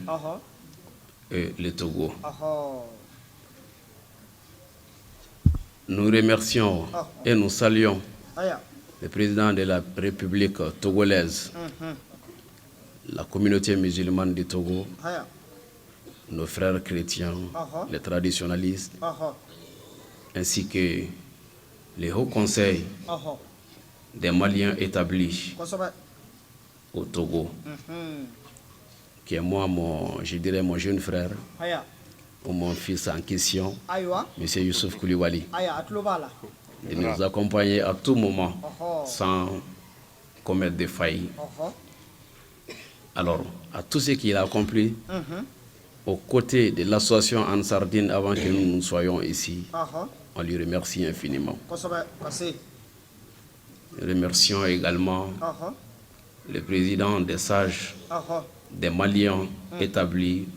et le Togo. Nous remercions et nous saluons le président de la République togolaise, la communauté musulmane du Togo, nos frères chrétiens, les traditionalistes, ainsi que les hauts conseils des Maliens établis au Togo, qui est moi, je dirais mon jeune frère, ou mon fils en question, M. Youssouf Koulibaly, de nous accompagner à tout moment sans commettre des failles. Alors, à tout ce qu'il a accompli, aux côtés de l'association Ansardine avant que nous soyons ici, on lui remercie infiniment. Nous remercions également le président des sages des Maliens établis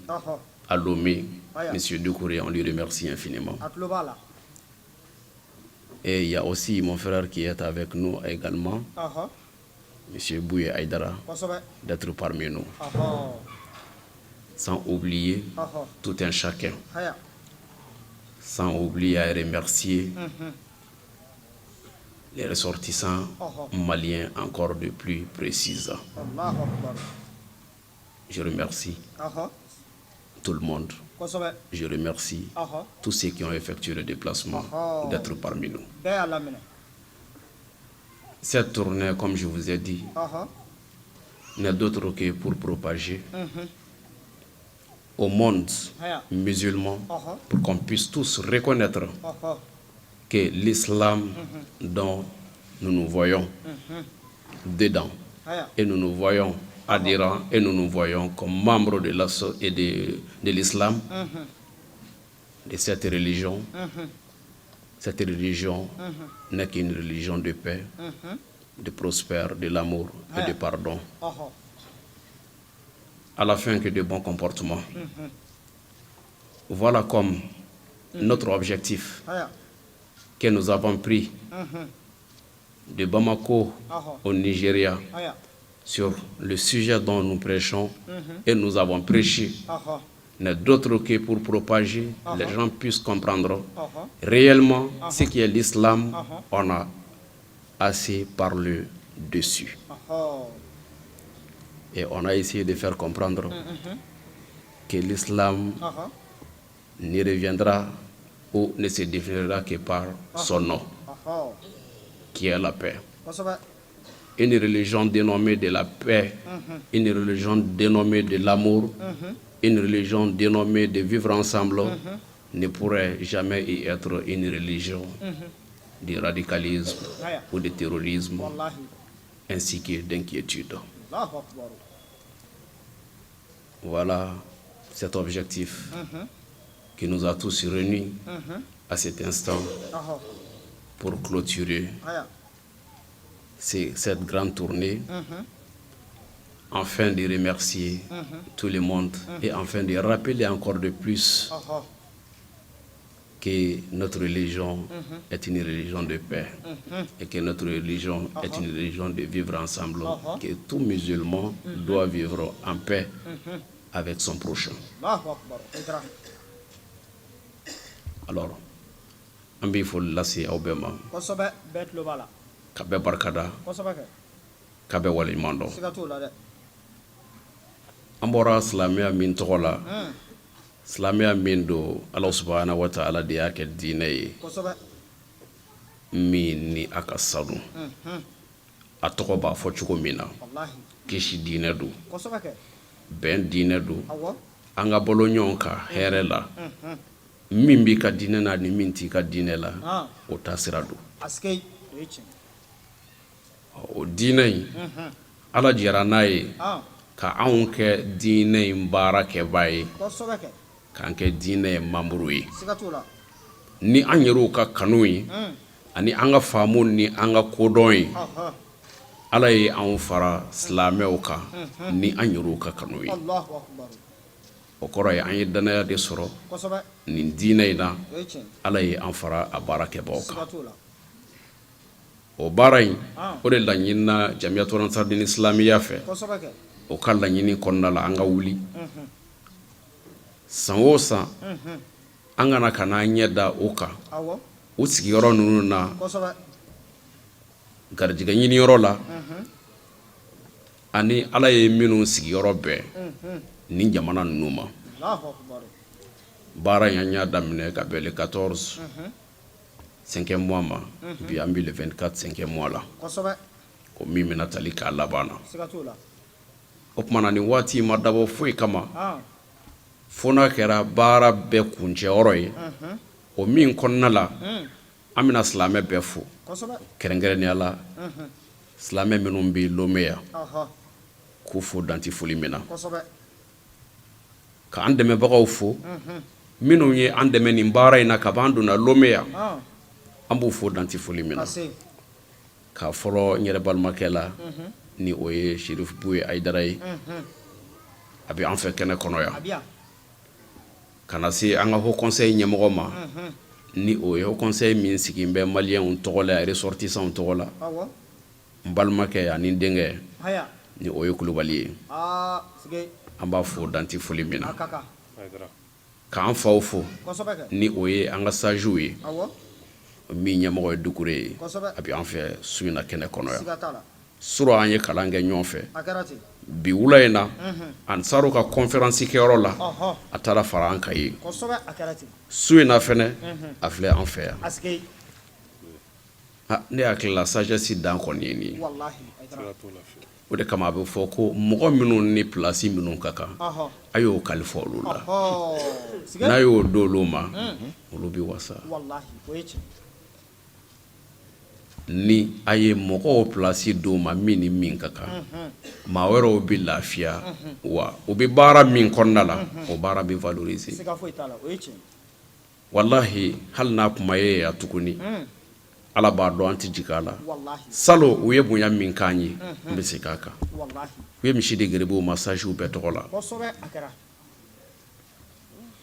à Lomé, M. Doucouré, on lui remercie infiniment. Et il y a aussi mon frère qui est avec nous également, M. Bouye Aïdara, d'être parmi nous. Sans oublier tout un chacun. Sans oublier à remercier les ressortissants maliens encore de plus précises. Je remercie tout le monde. Je remercie tous ceux qui ont effectué le déplacement d'être parmi nous. Cette tournée, comme je vous ai dit, n'est d'autre que pour propager au monde musulman, pour qu'on puisse tous reconnaître que l'islam dont nous nous voyons dedans, et nous nous voyons adhérents, et nous nous voyons comme membres de l'islam, de cette religion. Cette religion n'est qu'une religion de paix, de prospère, de l'amour et de pardon. À la fin que de bons comportements. Voilà comme notre objectif que nous avons pris de Bamako au Nigeria sur le sujet dont nous prêchons et nous avons prêché n'est d'autre que pour propager, les gens puissent comprendre réellement ce qui est l'islam. On a assez parlé dessus. Et on a essayé de faire comprendre que l'islam ne reviendra ou ne se définira que par son nom, qui est la paix. Une religion dénommée de la paix, une religion dénommée de l'amour, une religion dénommée de vivre ensemble ne pourrait jamais y être une religion de radicalisme ou de terrorisme ainsi que d'inquiétude. Voilà cet objectif qui nous a tous réunis à cet instant pour clôturer cette grande tournée, afin de remercier tout le monde et afin de rappeler encore de plus que notre religion est une religion de paix et que notre religion est une religion de vivre ensemble, que tout musulman doit vivre en paix avec son prochain. Alors, ambi fo lasi awbema kabe barkada kabe wali mando ambora islamia min togola islamia min do Allah subhanahu wa ta'ala de yake dine min ni akasanu atoko ba fo chuko mina kishi dine do ben dine do anga bolo nyonka herela mimbi ka dine na ni minti ka dine la o tasiradu askei o dine ala jira nayi ka anw kɛ diinɛ in baara kɛbaa ye k'an kɛ diinɛ mamuru ye ni an yɛrɛw ka kanu ye ani an ka faamu ni an ka kodɔn ye ala ye anw fara silamɛw kan ni an yɛrɛw ka kanu ye o kɔrɔ ye an ye danaya de sɔrɔ nin diinɛ in na ala ye an fara a baara kɛbaaw kan o baara in o de laɲinina Jamiyatu Ansardine Islamiya fɛ o ka laɲini kɔnɔna la an ka wuli san o san an kana ka n'an ɲɛ da o kan o sigiyɔrɔ ninnu na garijɛgɛ ɲiniyɔrɔ la ani ala ye minnu sigiyɔrɔ bɛɛ ni jamana ninnu ma baara in an y'a daminɛ ka bɛn le 14 5e mois ma bi an bɛ le 24 5e mois la ko min bɛna tali k'a laban na o tumana nin waati ma dabɔ foyi kama fo n'a kɛra baara bɛɛ kuncɛyɔrɔ ye o min kɔnɔna la an bɛna silamɛ bɛɛ fo kɛrɛnkɛrɛnnenya la silamɛ minnu bɛ Lomé yan k'u fo danti foli min na k'an dɛmɛbagaw fo minnu ye an dɛmɛ nin baara in na kab'an donna Lomé yan an b'u fo danti foli min na k'a fɔlɔ n yɛrɛ balimakɛ la ni o ye Sheriff Buye Aidara ye a bɛ an fɛ kɛnɛ kɔnɔ yan ka na se an ka Haut Conseil ɲɛmɔgɔ ma ni o ye Haut Conseil min sigi bɛ maliyɛnw tɔgɔ la ressortissants tɔgɔ la n balimakɛ ani n denkɛ ni o ye Kulubali ye an b'a fo danti foli min na k'an faw fo ni o ye an ka sages ye min ɲɛmɔgɔ ye Dukure ye a bɛ an fɛ su in na kɛnɛ kɔnɔ yan sura an ye kalan kɛ ɲɔgɔn fɛ bi wula in na Ansaru ka conférence kɛyɔrɔ la a taara fara an kan ye su in na fɛnɛ a filɛ an fɛ yan ne hakili la sagesse dan kɔni ye nin ye o de kama a bɛ fɔ ko mɔgɔ minnu ni place minnu ka kan a y'o kalifa olu la n'a y'o don olu ma olu bɛ wasa ni a ye mɔgɔw place d'o ma min ni min ka kan maa wɛrɛw bɛ lafiya wa o bɛ baara min kɔnɔna la o baara bɛ valoriser wallahi hali n'a kuma ye ya tuguni ala b'a dɔn an tɛ jigin a la salo u ye bonya min k'an ye n bɛ segin a kan u ye misi de gerebew ma sages bɛɛ tɔgɔ la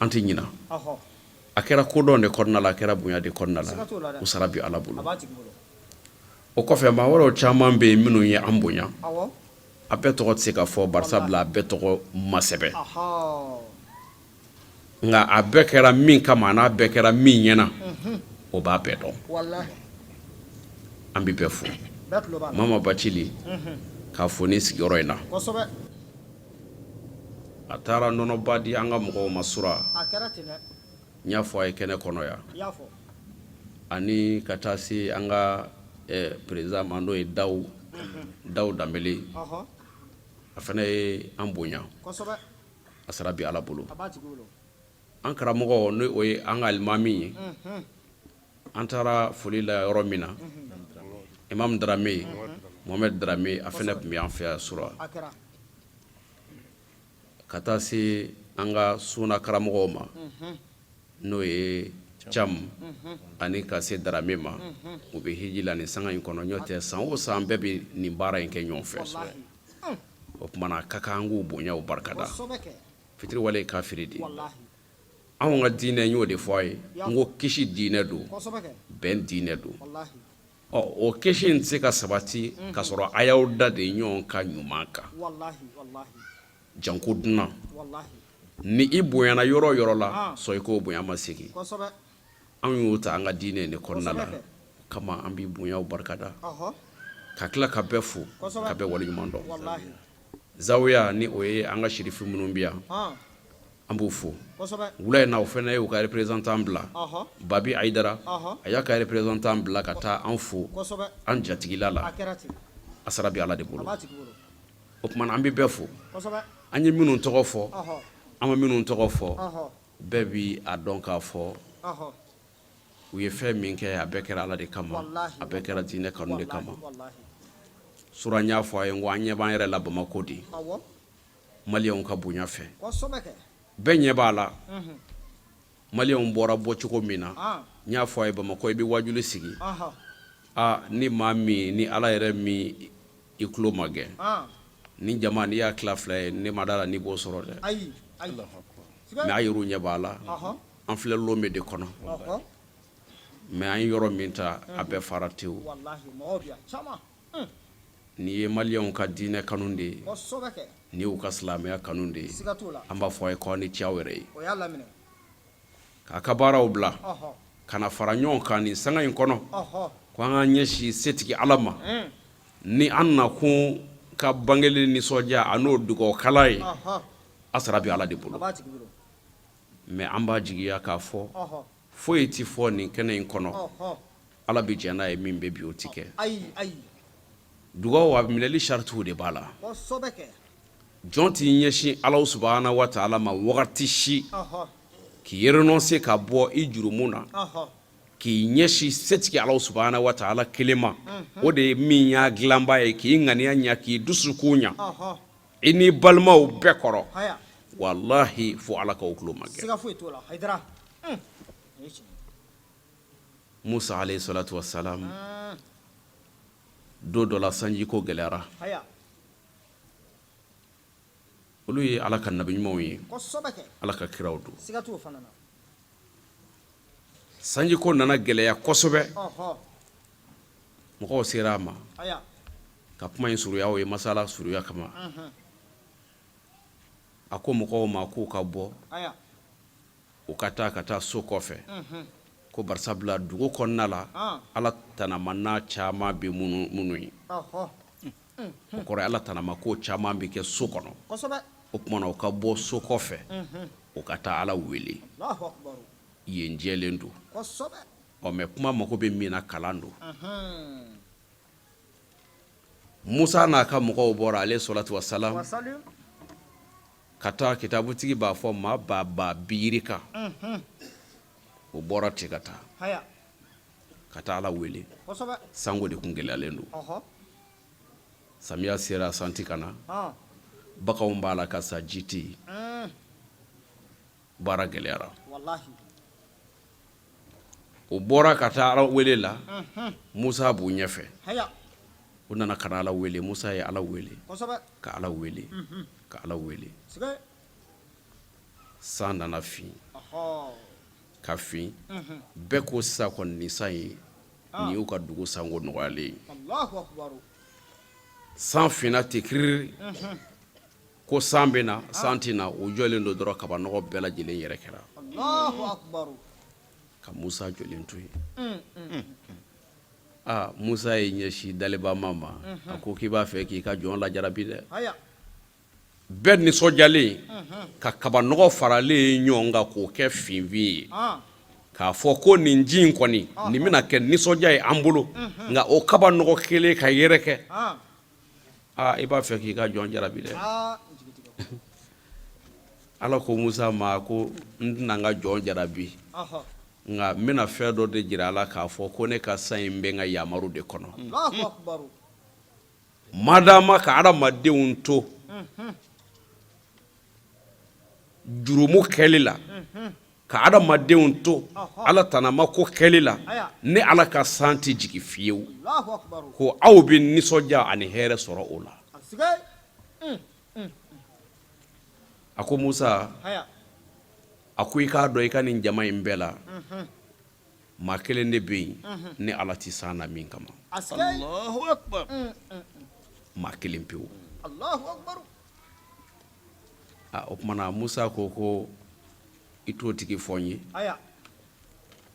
an tɛ ɲina a kɛra kodɔn de kɔnɔna la a kɛra bonya de kɔnɔna la o sara bɛ ala bolo o kɔfɛ maa wɛrɛw caman bɛ yen minnu ye an bonya a bɛɛ tɔgɔ tɛ se ka fɔ barisa bila a bɛɛ tɔgɔ ma sɛbɛn nka a bɛɛ kɛra min kama a n'a bɛɛ kɛra min ɲɛna o b'a bɛɛ dɔn an bɛ bɛɛ fo Mama Bacili k'a fo ni sigiyɔrɔ in na a taara nɔnɔba di an ka mɔgɔw ma sura n y'a fɔ a ye kɛnɛ kɔnɔ yan ani ka taa se an ka président ma n'o ye Dawu Danbele a fana ye an bonya a sara bi ala bolo an karamɔgɔ n'o ye an ka alimami ye an taara foli la yɔrɔ min na Imam Darame Mohamed Darame a fana tun bɛ an fɛ yan sura ka taa se an ka suna karamɔgɔw ma n'o ye Cham ani ka se Darame ma u bɛ hiji la nin sanga in kɔnɔ ɲɔtɛ san o san bɛɛ bɛ nin baara in kɛ ɲɔgɔn fɛ o kumana a ka kan an k'u bonya u barikada fitiriwale ye kafiri de anw ka diinɛ n y'o de fɔ a ye n ko kisi diinɛ don bɛn diinɛ don o kisi in tɛ se ka sabati ka sɔrɔ a y'aw da de ɲɔgɔn ka ɲuman kan janko dunan ni i bonyana yɔrɔ yɔrɔ la sɔ i k'o bonya ma segin anw y'o ta an ka diinɛ in de kɔnɔna la kama an b'i bonya u barikada ka tila ka bɛɛ fo ka bɛɛ waleɲuman dɔn Zawiya ni o ye an ka sherifi minnu bɛ yan an b'u fo wula in na o fana ye u ka représentant bila Babi Aidara a y'a ka représentant bila ka taa an fo an jatigila la a sara bɛ ala de bolo o kumana an bɛ bɛɛ fo an ye minnu tɔgɔ fɔ an ma minnu tɔgɔ fɔ bɛɛ bi a dɔn k'a fɔ u ye fɛn min kɛ a bɛɛ kɛra ala de kama a bɛɛ kɛra diinɛ kanu de kama sura n y'a fɔ a ye n ko an ɲɛ b'an yɛrɛ la Bamako de maliyɛnw ka bonya fɛ bɛɛ ɲɛ b'a la maliyɛnw bɔra bɔcogo min na n y'a fɔ a ye Bamako i bɛ wajuli sigi ni maa min ni ala yɛrɛ min i tulo ma gɛn ni jama n'i y'a tila fila ye ne ma d'a la n'i b'o sɔrɔ dɛ mais a yɛrɛw ɲɛ b'a la an filɛ Lomé de kɔnɔ mais an yɔrɔ min ta a bɛɛ fara tewu n'i ye maliyɛnw ka diinɛ kanu de ye n'i y'u ka silamɛya kanu de ye an b'a fɔ a ye k'aw ni ce aw yɛrɛ ye k'a ka baaraw bila ka na fara ɲɔgɔn kan nin sanga in kɔnɔ ko an ka ɲɛsi setigi ala ma ni an na kun ka bangeli nisɔndiya a n'o dugawukala ye a sara bɛ ala de bolo mais an b'a jigiya k'a fɔ foyi ti fɔ nin kɛnɛ in kɔnɔ ala bɛ jɛn n'a ye min bɛ bi o ti kɛ dugawu a minɛli saritiw de b'a la jɔn t'i ɲɛsin ala subahana wa taala ma wagati si k'i renoncer ka bɔ i jurumu na k'i ɲɛsin setigi ala subahana wa taala kelen ma o de ye min y'a dilanba ye k'i ŋaniya ɲa k'i dusukun ɲa i n'i balimaw bɛɛ kɔrɔ wallahi fo ala ka o tulo ma kɛ musa alayhi salatu wassalam don dɔ la sanji ko gɛlɛyara olu ye ala ka nabi ɲumanw ye ala ka kiraw don sanji ko nana gɛlɛya kosɛbɛ mɔgɔw sera a ma ka kuma in suruya o ye masala suruya kama a ko mɔgɔw ma k'u ka bɔ u ka taa so kɔfɛ ko barisabula dugu kɔnɔna la ala tanama n'a caman bɛ minnu ye o kɔrɔ ala tanama ko caman bɛ kɛ so kɔnɔ o kumana u ka bɔ so kɔfɛ u ka taa ala wele yen jɛlen don mais kuma mako bɛ min na kalan don musa n'a ka mɔgɔw bɔra alayhi salatu wassalam ka taa kitabutigi b'a fɔ maa ba biiri kan o bɔra ten ka taa ala wele sango de kun gɛlɛyalen don samiya sera santi ka na baganw b'a la ka sa ji tɛ yen baara gɛlɛyara o bɔra ka taa ala wele la musa b'u ɲɛfɛ o nana ka na ala wele musa ye ala wele ka ala wele ka ala wele san nana fin ka fin bɛɛ ko sisan kɔni nin san ye nin y'u ka dugu sanko nɔgɔyalen ye san finna ten kiriri ko san bɛ na san tɛ na o jɔlen don dɔrɔn kaba nɔgɔ bɛɛ lajɛlen yɛrɛ kɛra ka musa jɔlen to yen musa ye ɲɛsin dalibama ma a ko k'i b'a fɛ k'i ka jɔn lajarabi dɛ bɛɛ nisɔndiyalen ka kaba nɔgɔ faralen ɲɔgɔn kan k'o kɛ finfin ye k'a fɔ ko nin ji in kɔni nin bɛna kɛ nisɔndiya ye an bolo nka o kaba nɔgɔ kelen ka yɛrɛ kɛ i b'a fɛ k'i ka jɔn jarabi dɛ ala ko musa ma ko n tɛna n ka jɔn jarabi nka n bɛna fɛn dɔ de jira ala k'a fɔ ko ne ka san in bɛ n ka yamaru de kɔnɔ madama ka adamadenw to jurumu kɛli la ka adamadenw to ala tanama ko kɛli la ne ala ka san tɛ jigi fiyewu ko aw bɛ nisɔndiya ani hɛrɛ sɔrɔ o la a ko musa a ko i k'a dɔn i ka nin jama in bɛɛ la maa kelen de bɛ yen ni ala tɛ san na min kama maa kelen pewu o kumana musa ko i t'o tigi fɔ n ye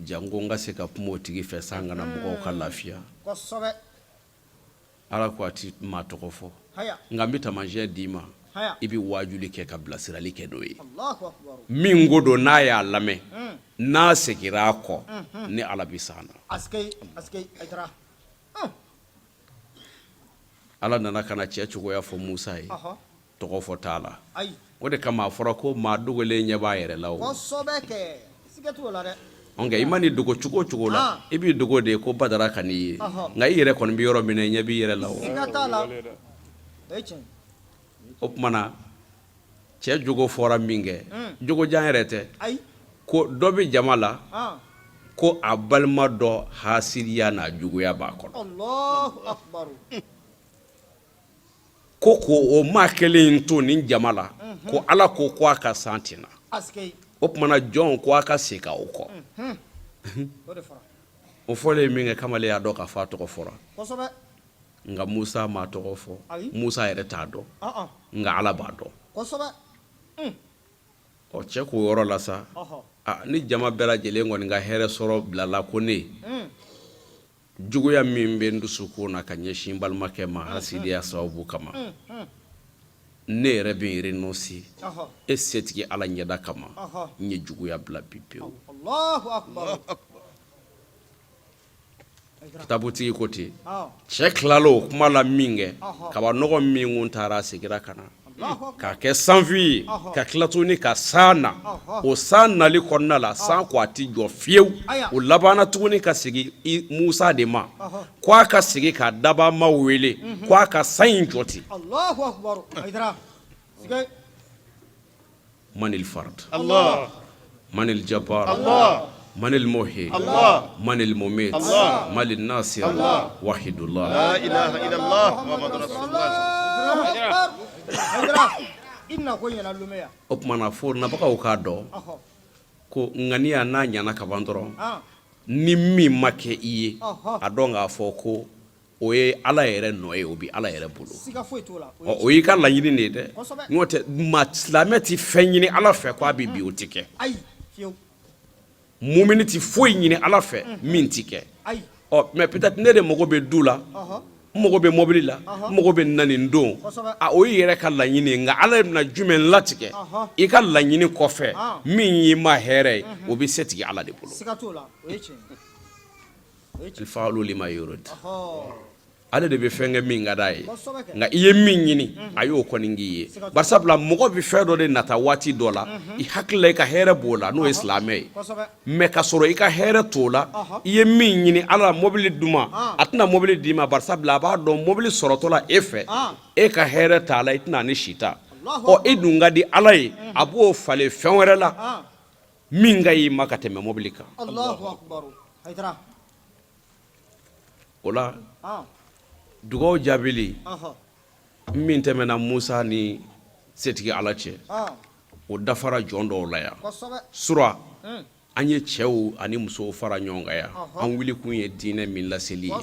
jango n ka se ka kuma o tigi fɛ san kana mɔgɔw ka lafiya ala ko a ti maa tɔgɔ fɔ nka n bɛ taamasiyɛn d'i ma i bɛ wajuli kɛ ka bilasirali kɛ n'o ye min ko don n'a y'a lamɛn n'a segira a kɔ ni ala bɛ san na ala nana ka na cɛ cogoya fɔ musa ye tɔgɔ fɔ t'a la o de kama a fɔra ko maa dogolen ɲɛ b'a yɛrɛ la o nka i ma nin dogo cogo o cogo la i b'i dogo de ko badara ka n'i ye nka i yɛrɛ kɔni bɛ yɔrɔ min na i ɲɛ b'i yɛrɛ la o o kumana cɛ jogo fɔra min kɛ jogojan yɛrɛ tɛ ko dɔ bɛ jama la ko a balima dɔ hasiliya n'a juguya b'a kɔnɔ ko o maa kelen in to nin jama la ko ala ko a ka san tɛna o kumana jɔn ko a ka segin o kɔ o fɔlen min kɛ kamalen y'a dɔn k'a fɔ a tɔgɔ fɔra nka musa m'a tɔgɔ fɔ musa yɛrɛ t'a dɔn nka ala b'a dɔn cɛ k'o yɔrɔ la sa ni jama bɛɛ lajɛlen kɔni ka hɛrɛ sɔrɔ bilala ko ne juguya min bɛ n dusukun na ka ɲɛsin n balimakɛ ma hasidiya sababu kama ne yɛrɛ bɛ n renoncer e setigi ala ɲɛda kama n ye juguya bila bi pewu kitabutigi ko ten cɛ tilala o kuma la min kɛ kaba nɔgɔ min kun taara a segira ka na k'a kɛ sanfi ye ka tila tuguni ka san na o san nali kɔnɔna la san ko a ti jɔ fiyewu o labanna tuguni ka segin Musa de ma ko a ka segin ka dabama wele ko a ka san in jɔ ten manil fard manil jabbar من المحيي من المميت من الناصر وحيد الله لا إله إلا الله محمد رسول الله o kumana fo nabagaw k'a dɔn ko ŋaniya n'a ɲana ka ban dɔrɔn ni min ma kɛ i ye a dɔn k'a fɔ ko o ye ala yɛrɛ nɔ ye o bi ala yɛrɛ bolo o y'i ka laɲini de ye dɛ n'o tɛ silamɛ ti fɛn ɲini ala fɛ ko a bɛ bi o ti kɛ mumini ti foyi ɲini ala fɛ min ti kɛ mais peut-être ne de mago bɛ du la n mago bɛ mobili la n mago bɛ nani don o y'i yɛrɛ ka laɲini nka ala bɛna jumɛn latigɛ i ka laɲini kɔfɛ min y'i ma hɛrɛ ye o bɛ setigi ala de bolo alfa'alu lima yurid ale de bɛ fɛn kɛ min ka d'a ye nka i ye min ɲini a y'o kɔni k'i ye barisabula mɔgɔ bɛ fɛn dɔ de nata waati dɔ la i hakili la i ka hɛrɛ b'o la n'o ye silamɛ ye mais ka sɔrɔ i ka hɛrɛ t'o la i ye min ɲini ala mobili d'u ma a tɛna mobili d'i ma barisabula a b'a dɔn mobili sɔrɔtɔ la e fɛ e ka hɛrɛ t'a la i tɛna ni si ta e dun ka di ala ye a b'o falen fɛn wɛrɛ la min ka y'i ma ka tɛmɛ mobili kan o la dugaw jaabili min tɛmɛna Musa ni setigi ala cɛ o dafara jɔn dɔw la yan sura an ye cɛw ani musow fara ɲɔgɔn kan yan an wuli kun ye diinɛ min laseli ye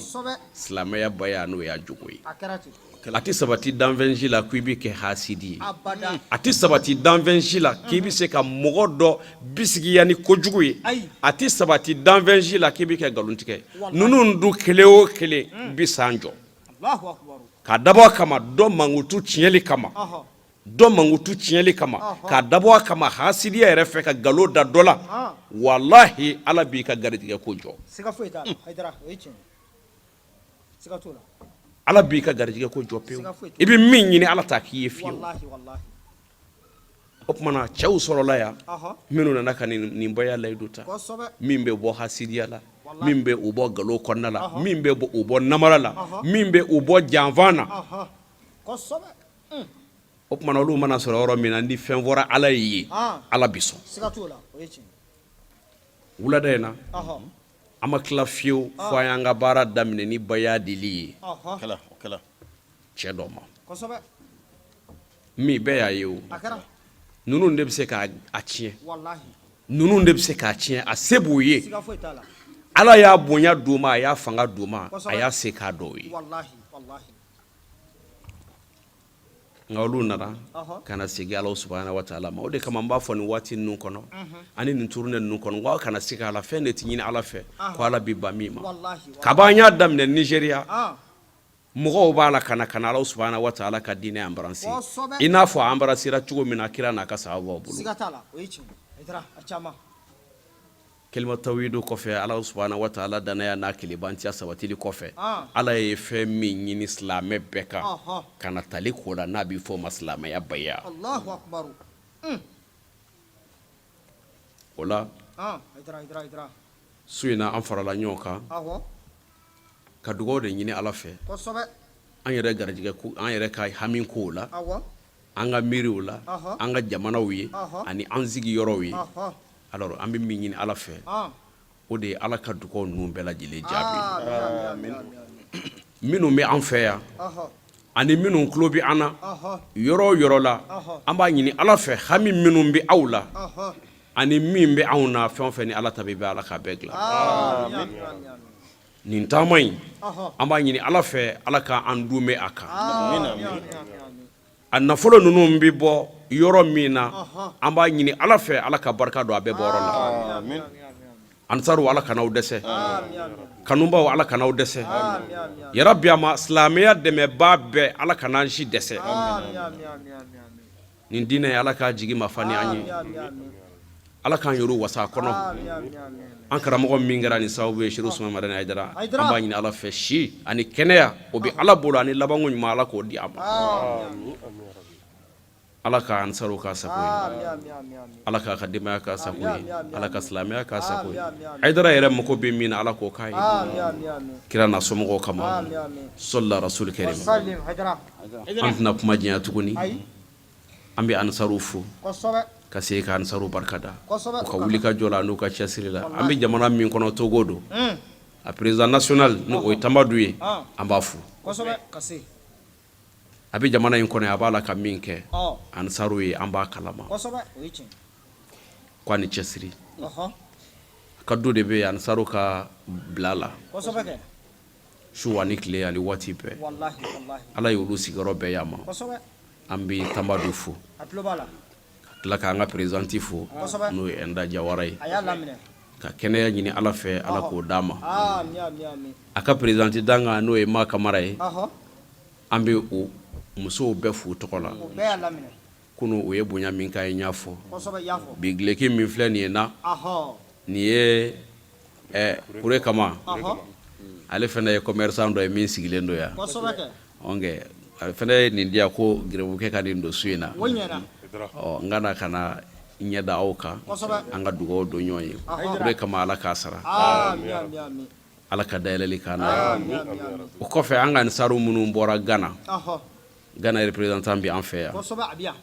silamɛya ba ya n'o y'a jogo ye a tɛ sabati danfɛnsi la k'i bɛ kɛ hasidi ye a tɛ sabati danfɛnsi la k'i bɛ se ka mɔgɔ dɔ bisigiya ni kojugu ye a tɛ sabati danfɛnsi la k'i bɛ kɛ nkalontigɛ ninnu dun kelen o kelen bi san jɔ ka dabɔ a kama dɔ mankutu tiɲɛli kama dɔ mankutu tiɲɛli kama ka dabɔ a kama hasidiya yɛrɛ fɛ ka nkalon da dɔ la walahi ala b'i ka garijɛgɛ ko jɔ ala b'i ka garijɛgɛ ko jɔ pewu i bɛ min ɲini ala t'a k'i ye fiyewu o tumana cɛw sɔrɔla yan minnu nana ka nin baya layidu ta min bɛ bɔ hasidiya la min bɛ u bɔ nkalon kɔnɔna la min bɛ u bɔ namara la min bɛ u bɔ janfan na o tumana olu mana sɔrɔ yɔrɔ min na ni fɛn fɔra ala ye ala bi sɔn wulada in na an ma tila fiyewu fo an y'an ka baara daminɛ ni baya dili ye cɛ dɔ ma min bɛɛ y'a ye o ninnu de bɛ se k'a tiɲɛ ninnu de bɛ se k'a tiɲɛ a se b'u ye ala y'a bonya d'u ma a y'a fanga d'u ma a y'a se k'a dɔw ye nka olu nana ka na segin ala subahana wa taala ma o de kama n b'a fɔ nin waati ninnu kɔnɔ ani nin turune ninnu kɔnɔ k'aw kana segin ala fɛn de tɛ ɲini ala fɛ ko ala bɛ ban min ma kab'an y'a daminɛ nizeriya mɔgɔw b'a la ka na ala subahana wa taala ka diinɛ embrasser i n'a fɔ a embrassera cogo min na kira n'a ka sahabaw bolo kelima tawhidu kɔfɛ ala subahana wa taala danaya n'a kelebantiya sabatili kɔfɛ ala ye fɛn min ɲini silamɛ bɛɛ kan ka na tali ko la n'a bɛ fɔ o ma silamɛya baya o la su in na an farala ɲɔgɔn kan ka dugawu de ɲini ala fɛ an yɛrɛ garijɛgɛ ko an yɛrɛ ka hami kow la an ka miiriw la an ka jamanaw ye ani an sigiyɔrɔw ye alors an bɛ min ɲini ala fɛ o de ye ala ka dugawu ninnu bɛɛ lajɛlen jaabi minnu bɛ an fɛ yan ani minnu tulo bɛ an na yɔrɔ o yɔrɔ la an b'a ɲini ala fɛ hami minnu bɛ aw la ani min bɛ anw na fɛn o fɛn ni ala ta bɛ ala k'a bɛɛ dilan nin taama in an b'a ɲini ala fɛ ala k'an dun bɛ a kan a nafolo ninnu bɛ bɔ yɔrɔ min na an b'a ɲini ala fɛ ala ka barika don a bɛɛ bɔ yɔrɔ la ansaru ala kanaw dɛsɛ kanubaw ala kanaw dɛsɛ ya rabbi ama silamɛya dɛmɛbaa bɛɛ ala kan'an si dɛsɛ nin diinɛ ye ala k'a jigi mafa ni an ye ala k'an yɛrɛw wasa a kɔnɔ an karamɔgɔ min kɛra nin sababu ye Seku Usmane Madani Hayidara an b'a ɲini ala fɛ si ani kɛnɛya o bɛ ala bolo ani labanko ɲuman ala k'o di a ma ala ka ansaru k'a sago ye ala k'a ka denbaya k'a sago ye ala ka silamɛya k'a sago ye Hayidara yɛrɛ mago bɛ min na ala k'o k'a ye kira n'a somɔgɔw kama sɔlila rasuli kɛrim an tɛna kuma diɲɛ tuguni an bɛ ansaru fo ka se ka ansaru barikada u ka wuli ka jɔ la n'u ka cɛsiri la an bɛ jamana min kɔnɔ Togo don a président national n'o ye Tamadu ye an b'a fo a bɛ jamana in kɔnɔ a b'a la ka min kɛ ansaru ye an b'a kalama ko ani cɛsiri ka do de bɛ ansaru ka bila la su ani tile ani waati bɛɛ ala y'olu sigiyɔrɔ bɛɛ y'a ma an bɛ Tamadu fo tila k'an ka présidenti fo n'o ye Enda Jawara ye ka kɛnɛya ɲini ala fɛ ala k'o d'a ma a ka présidenti danga n'o ye Ma Kamara ye an bɛ o musow bɛɛ fo tɔgɔ la kunu o ye bonya min k'a ye ɲ'a fɔ bi gileki min filɛ nin ye na nin ye Kure Kama ale fana ye commerçant dɔ ye min sigilen don yan ale fana ye nin diya ko gɛrɛbukɛ ka nin don su in na n kana ka na ɲɛ da aw kan an ka dugawu don ɲɔgɔn ye Kure Kama ala k'a sara ala ka dayɛlɛli k'a na o kɔfɛ an ka ansaru minnu bɔra Ghana représentant bi an fɛ yan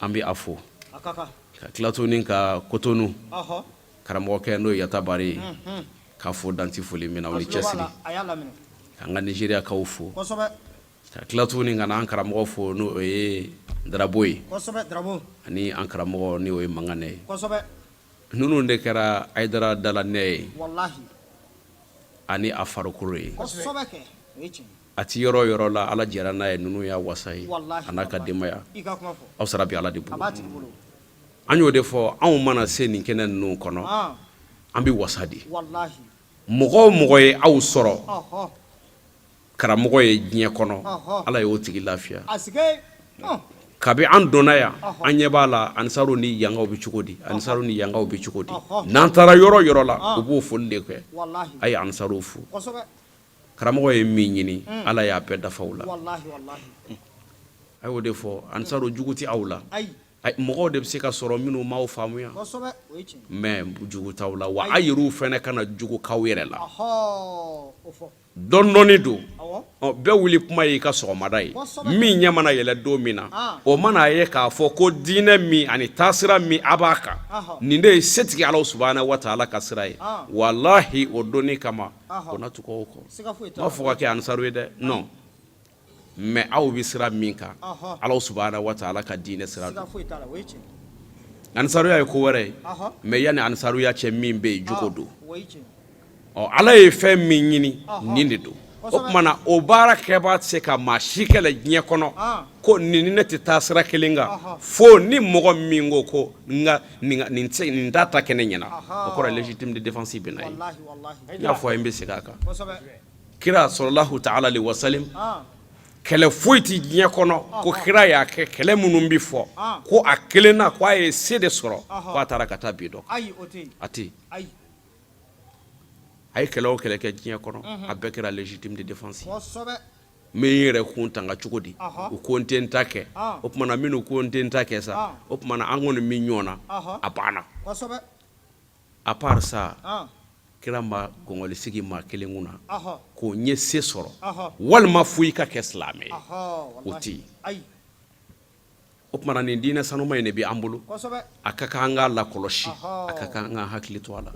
an bi a fo ka tila tuguni ka Kotonu karamɔgɔkɛ n'o ye Yata Bare ye k'a fo danti foli min na o ni cɛsiri k'an ka Nigeria kaw fo ka tila tuguni ka na an karamɔgɔ fo n'o ye Darabo ye ani an karamɔgɔ ni o ye Mangane ye ninnu de kɛra Hayidara dalanɛ ye ani a farikolo ye a ti yɔrɔ yɔrɔ la ala jɛra n'a ye ninnu y'a wasa ye a n'a ka denbaya aw sara bi ala de bolo an y'o de fɔ anw mana se nin kɛnɛ ninnu kɔnɔ an bɛ wasa de mɔgɔ o mɔgɔ ye aw sɔrɔ karamɔgɔ ye diɲɛ kɔnɔ ala y'o tigi lafiya kabi an donna yan an ɲɛ b'a la ansaru ni yangaw bɛ cogo di ansaru ni yangaw bɛ cogo di n'an taara yɔrɔ yɔrɔ la u b'o foli de kɛ a ye ansaru fo karamɔgɔ ye min ɲini ala y'a bɛɛ dafa u la a y'o de fɔ ansaru jugu tɛ aw la mɔgɔw de bɛ se ka sɔrɔ minnu m'aw faamuya mais jugu t'aw la wa a yɛrɛw fana kana jugu k'aw yɛrɛ la dɔɔni don bɛɛ wuli kuma y'i ka sɔgɔmada ye min ɲɛ mana yɛlɛ don min na o mana ye k'a fɔ ko diinɛ min ani taasira min a b'a kan nin de ye setigi ala subahana wa taala ka sira ye walahi o donni kama o na tugu o kɔ m'a fɔ ka kɛ ansaru ye dɛ non mais aw bɛ sira min kan ala subahana wa taala ka diinɛ sira don ansaruya ye ko wɛrɛ ye mais yanni ansaruya cɛ min bɛ yen jogo don ala ye fɛn min ɲini nin de don o tuma na o baara kɛbaa tɛ se ka maa si kɛlɛ diɲɛ kɔnɔ ko nin ne tɛ taa sira kelen kan fo ni mɔgɔ min ko ko nin t'a ta kɛnɛ ɲɛna o kɔrɔ légitime de défense bɛ na ye n y'a fɔ a ye n bɛ segin a kan kira sɔlɔlahu ta'ala alayhi wa sallam kɛlɛ foyi tɛ diɲɛ kɔnɔ ko kira y'a kɛ kɛlɛ minnu bɛ fɔ ko a kelen na ko a ye se de sɔrɔ ko a taara ka taa bi dɔn a tɛ a ye kɛlɛ o kɛlɛ kɛ diɲɛ kɔnɔ a bɛɛ kɛra légitime de défense min yɛrɛ kun tanga cogo di u ko n tɛ n ta kɛ o tuma na minnu ko n tɛ n ta kɛ sa o tuma na an kɔni min ɲɔgɔn na a banna à part ça kira ma gɔngɔli sigi maa kelen kun na k'o ɲɛ se sɔrɔ walima fo i ka kɛ silamɛ ye o tɛ yen o tuma na nin diinɛ sanuma in de bɛ an bolo a ka kan an k'a lakɔlɔsi a ka kan an ka hakili to a la.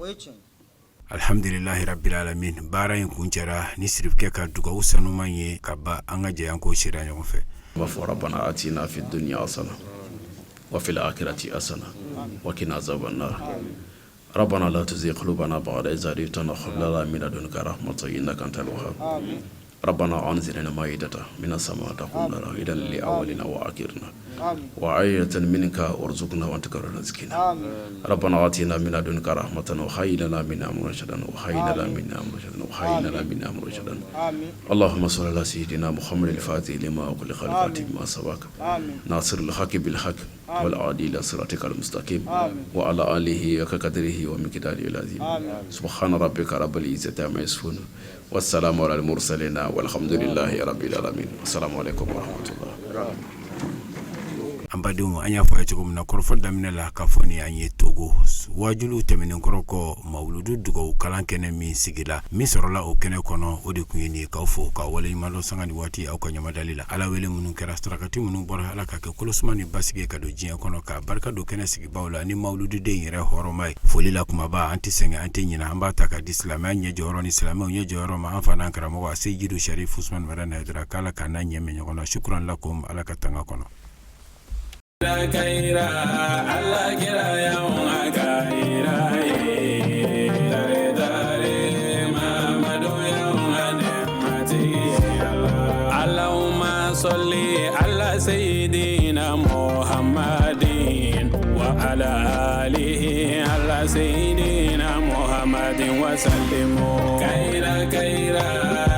alhamdulillahi rabbil alamin baara in kun cɛra ni sirikɛ ka dugawu sanuman ye ka ba an ka jɛ an k'o sira ɲɔgɔn fɛ. wa fɔ rabbana atina fid dunya hasana wa fil akhirati hasana wa qina azaban nar ربنا لا تزغ قلوبنا بعد إذ هديتنا وهب لنا من لدنك رحمة إنك أنت الوهاب ربنا أنزلنا مائدة من السماء تكون راغدا لأولنا وآخرنا وآية منك وارزقنا وأنت خير الرازقين ربنا آتنا من لدنك رحمة وهيئ لنا من أمرنا رشدا اللهم صل على سيدنا محمد الفاتح لما أغلق الخاتم ما سبق ناصر الحق بالحق والعادي إلى صراطك المستقيم وعلى آله وقدره ومقداره العظيم سبحان ربك رب العزة عما يصفون والسلام على المرسلين والحمد لله رب العالمين السلام عليكم ورحمة الله. Ambadum anya fa yatukum na korfo damina la kafoni anye Togo wajulu temene koroko mauludu dugo kalankene mi sigila mi sorola o kene kono odi kuyini kawfo ka wale malo sangani wati au kanyama dalila ala wele munun kera strakati munun bor ala ka ke kolosmani basige kado jiya kono ka barka do kene sigi bawla ni mauludu de yere horomai folila kuma ba anti senga anti nyina ambata ka dislam anya joro ni islam anya joro ma afana karamo wa sayyidu sharif usman marana hidra kala kana nyeme nyono shukran lakum ala katanga kono Kaira, Allah kira yaun akaira, dare dare, Muhammadu yaun anemati Allah. Allahumma salli ala sayyidina Muhammadin wa ala alihi ala sayyidina Muhammadin wa sallimu. Kaira kaira.